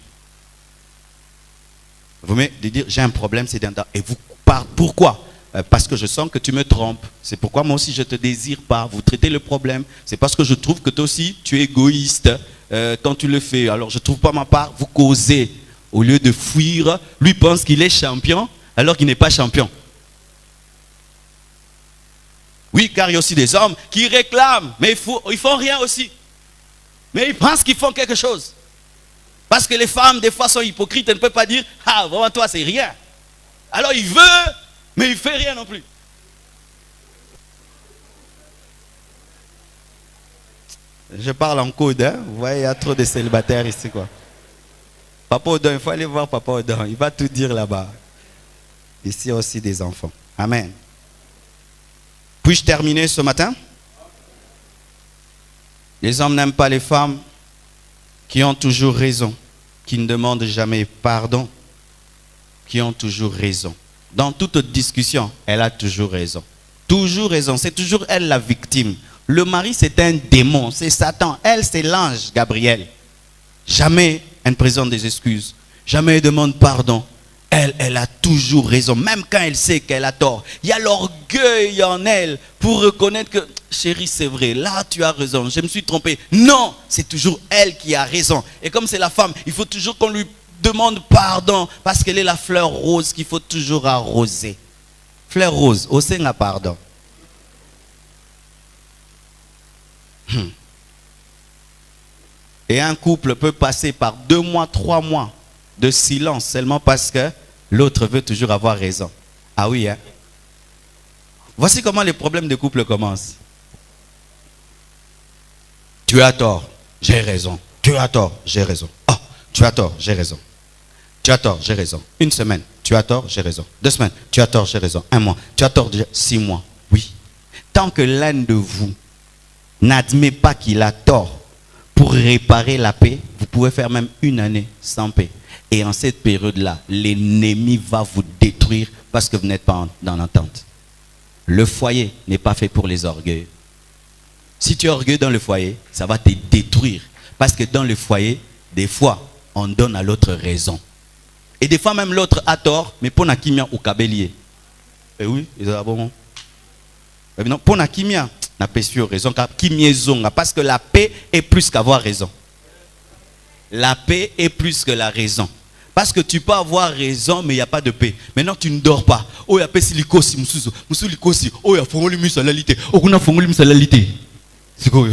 Vaut mieux de dire, j'ai un problème ces derniers temps. Et vous parlez, pourquoi? Parce que je sens que tu me trompes. C'est pourquoi moi aussi je ne te désire pas. Vous traitez le problème. C'est parce que je trouve que toi aussi tu es égoïste quand tu le fais. Alors je ne trouve pas ma part. Vous causez. Au lieu de fuir, lui pense qu'il est champion alors qu'il n'est pas champion. Oui, car il y a aussi des hommes qui réclament, mais ils font rien aussi. Mais ils pensent qu'ils font quelque chose. Parce que les femmes des fois sont hypocrites. Elles ne peuvent pas dire, ah vraiment toi c'est rien. Alors il veut, mais il ne fait rien non plus. Je parle en code, hein? Vous voyez, il y a trop de célibataires ici, quoi. Papa Odon, il faut aller voir Papa Odon. Il va tout dire là-bas. Ici, il y a aussi des enfants. Amen. Puis-je terminer ce matin? Les hommes n'aiment pas les femmes qui ont toujours raison, qui ne demandent jamais pardon, qui ont toujours raison. Dans toute discussion, elle a toujours raison. Toujours raison. C'est toujours elle la victime. Le mari, c'est un démon, c'est Satan. Elle, c'est l'ange, Gabriel. Jamais elle ne présente des excuses. Jamais elle demande pardon. Elle a toujours raison, même quand elle sait qu'elle a tort. Il y a l'orgueil en elle pour reconnaître que, chérie, c'est vrai, là tu as raison, je me suis trompé. Non, c'est toujours elle qui a raison. Et comme c'est la femme, il faut toujours qu'on lui demande pardon, parce qu'elle est la fleur rose qu'il faut toujours arroser. Fleur rose, au Seigneur, pardon. Et un couple peut passer par 2 mois, 3 mois de silence seulement parce que l'autre veut toujours avoir raison. Ah oui, hein? Voici comment les problèmes de couple commencent. Tu as tort, j'ai raison. Tu as tort, j'ai raison. Oh, tu as tort, j'ai raison. Tu as tort, j'ai raison. 1 semaine, tu as tort, j'ai raison. 2 semaines, tu as tort, j'ai raison. 1 mois, tu as tort, 6 mois. Oui. Tant que l'un de vous n'admet pas qu'il a tort pour réparer la paix, vous pouvez faire même 1 année sans paix. Et en cette période-là, l'ennemi va vous détruire parce que vous n'êtes pas dans l'entente. Le foyer n'est pas fait pour les orgueils. Si tu es orgueilleux dans le foyer, ça va te détruire. Parce que dans le foyer, des fois, on donne à l'autre raison. Et des fois même l'autre a tort, mais pour Nakimia ou Kabelier. Et oui, ils ont bon. Non, pour Nakimia, n'a pas sûr raison, parce que la paix est plus qu'avoir raison. La paix est plus que la raison. Parce que tu peux avoir raison, mais il n'y a pas de paix. Maintenant, tu ne dors pas. Oh, il y a pessilikosi, musulikosi. Oh, il y a fongoli musalalité. Oh, il y a fongoli musalalité. C'est quoi?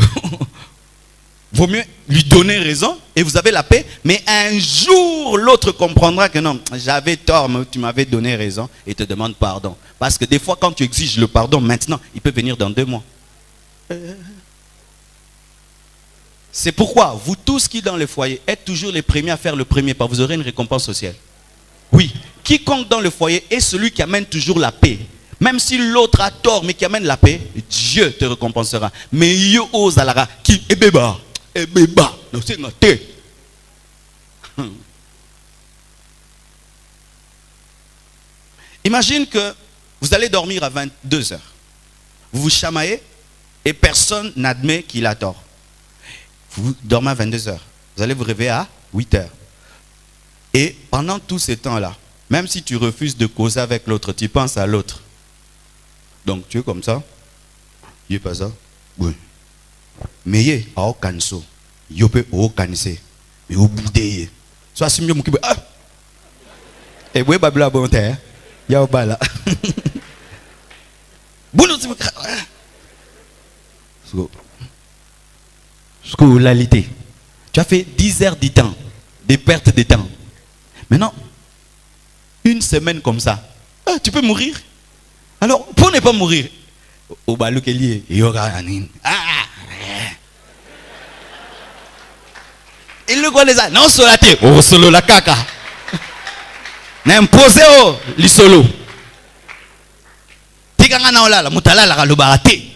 Vaut mieux lui donner raison et vous avez la paix. Mais un jour, l'autre comprendra que non, j'avais tort, mais tu m'avais donné raison et te demande pardon. Parce que des fois, quand tu exiges le pardon maintenant, il peut venir dans 2 mois. C'est pourquoi vous tous qui dans le foyer êtes toujours les premiers à faire le premier pas, vous aurez une récompense au ciel. Oui, quiconque dans le foyer est celui qui amène toujours la paix. Même si l'autre a tort mais qui amène la paix, Dieu te récompensera. Mais yo ose alara qui ebeba, no c'est noté. Imagine que vous allez dormir à 22 heures. Vous vous chamaillez et personne n'admet qu'il a tort. Vous dormez à 22 heures. Vous allez vous réveiller à 8 heures. Et pendant tout ce temps-là, même si tu refuses de causer avec l'autre, tu penses à l'autre. Donc tu es comme ça. Il n'est pas ça. Oui. Mais il est à Okanso. Il peut au Kanse. Mais au Boudé. Soit si mieux mon kibe. Ah! Et oui, babla bon terre. Il y a au bala. Boulot, c'est scolarité. Tu as fait 10 heures de temps, des pertes de temps. Maintenant, 1 semaine comme ça, tu peux mourir. Alors, pour ne pas mourir, au balou qu'il y ait, il y aura un in. Il le connaît ça. Non, solaté. Oh, solo la caca. N'imposé au li solo. Tiganga na ola la mutala la kalubaraté.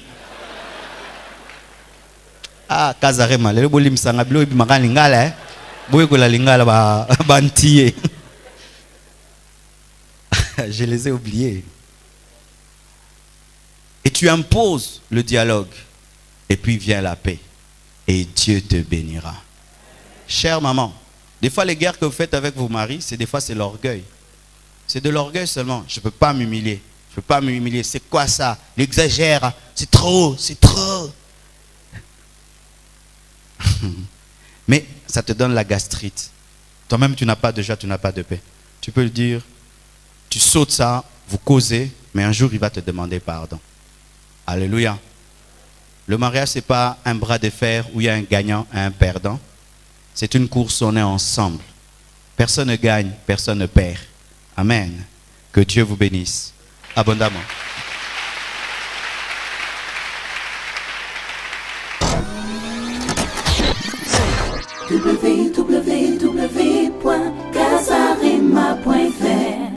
Ah, Kazarema, le bolim sanga bilo ibimaka lingala eh. Boye ko la lingala ba ntiye. Je les ai oubliés. Et tu imposes le dialogue. Et puis vient la paix. Et Dieu te bénira. Chère maman, des fois les guerres que vous faites avec vos maris, des fois c'est l'orgueil. C'est de l'orgueil seulement. Je ne peux pas m'humilier. Je ne peux pas m'humilier. C'est quoi ça? L'exagère. C'est trop. C'est trop. Mais ça te donne la gastrite. Toi-même, tu n'as pas de joie, tu n'as pas de paix. Tu peux le dire, tu sautes ça, vous causez, mais un jour, il va te demander pardon. Alléluia. Le mariage, ce n'est pas un bras de fer où il y a un gagnant et un perdant. C'est une course, on est ensemble. Personne ne gagne, personne ne perd. Amen. Que Dieu vous bénisse abondamment. www.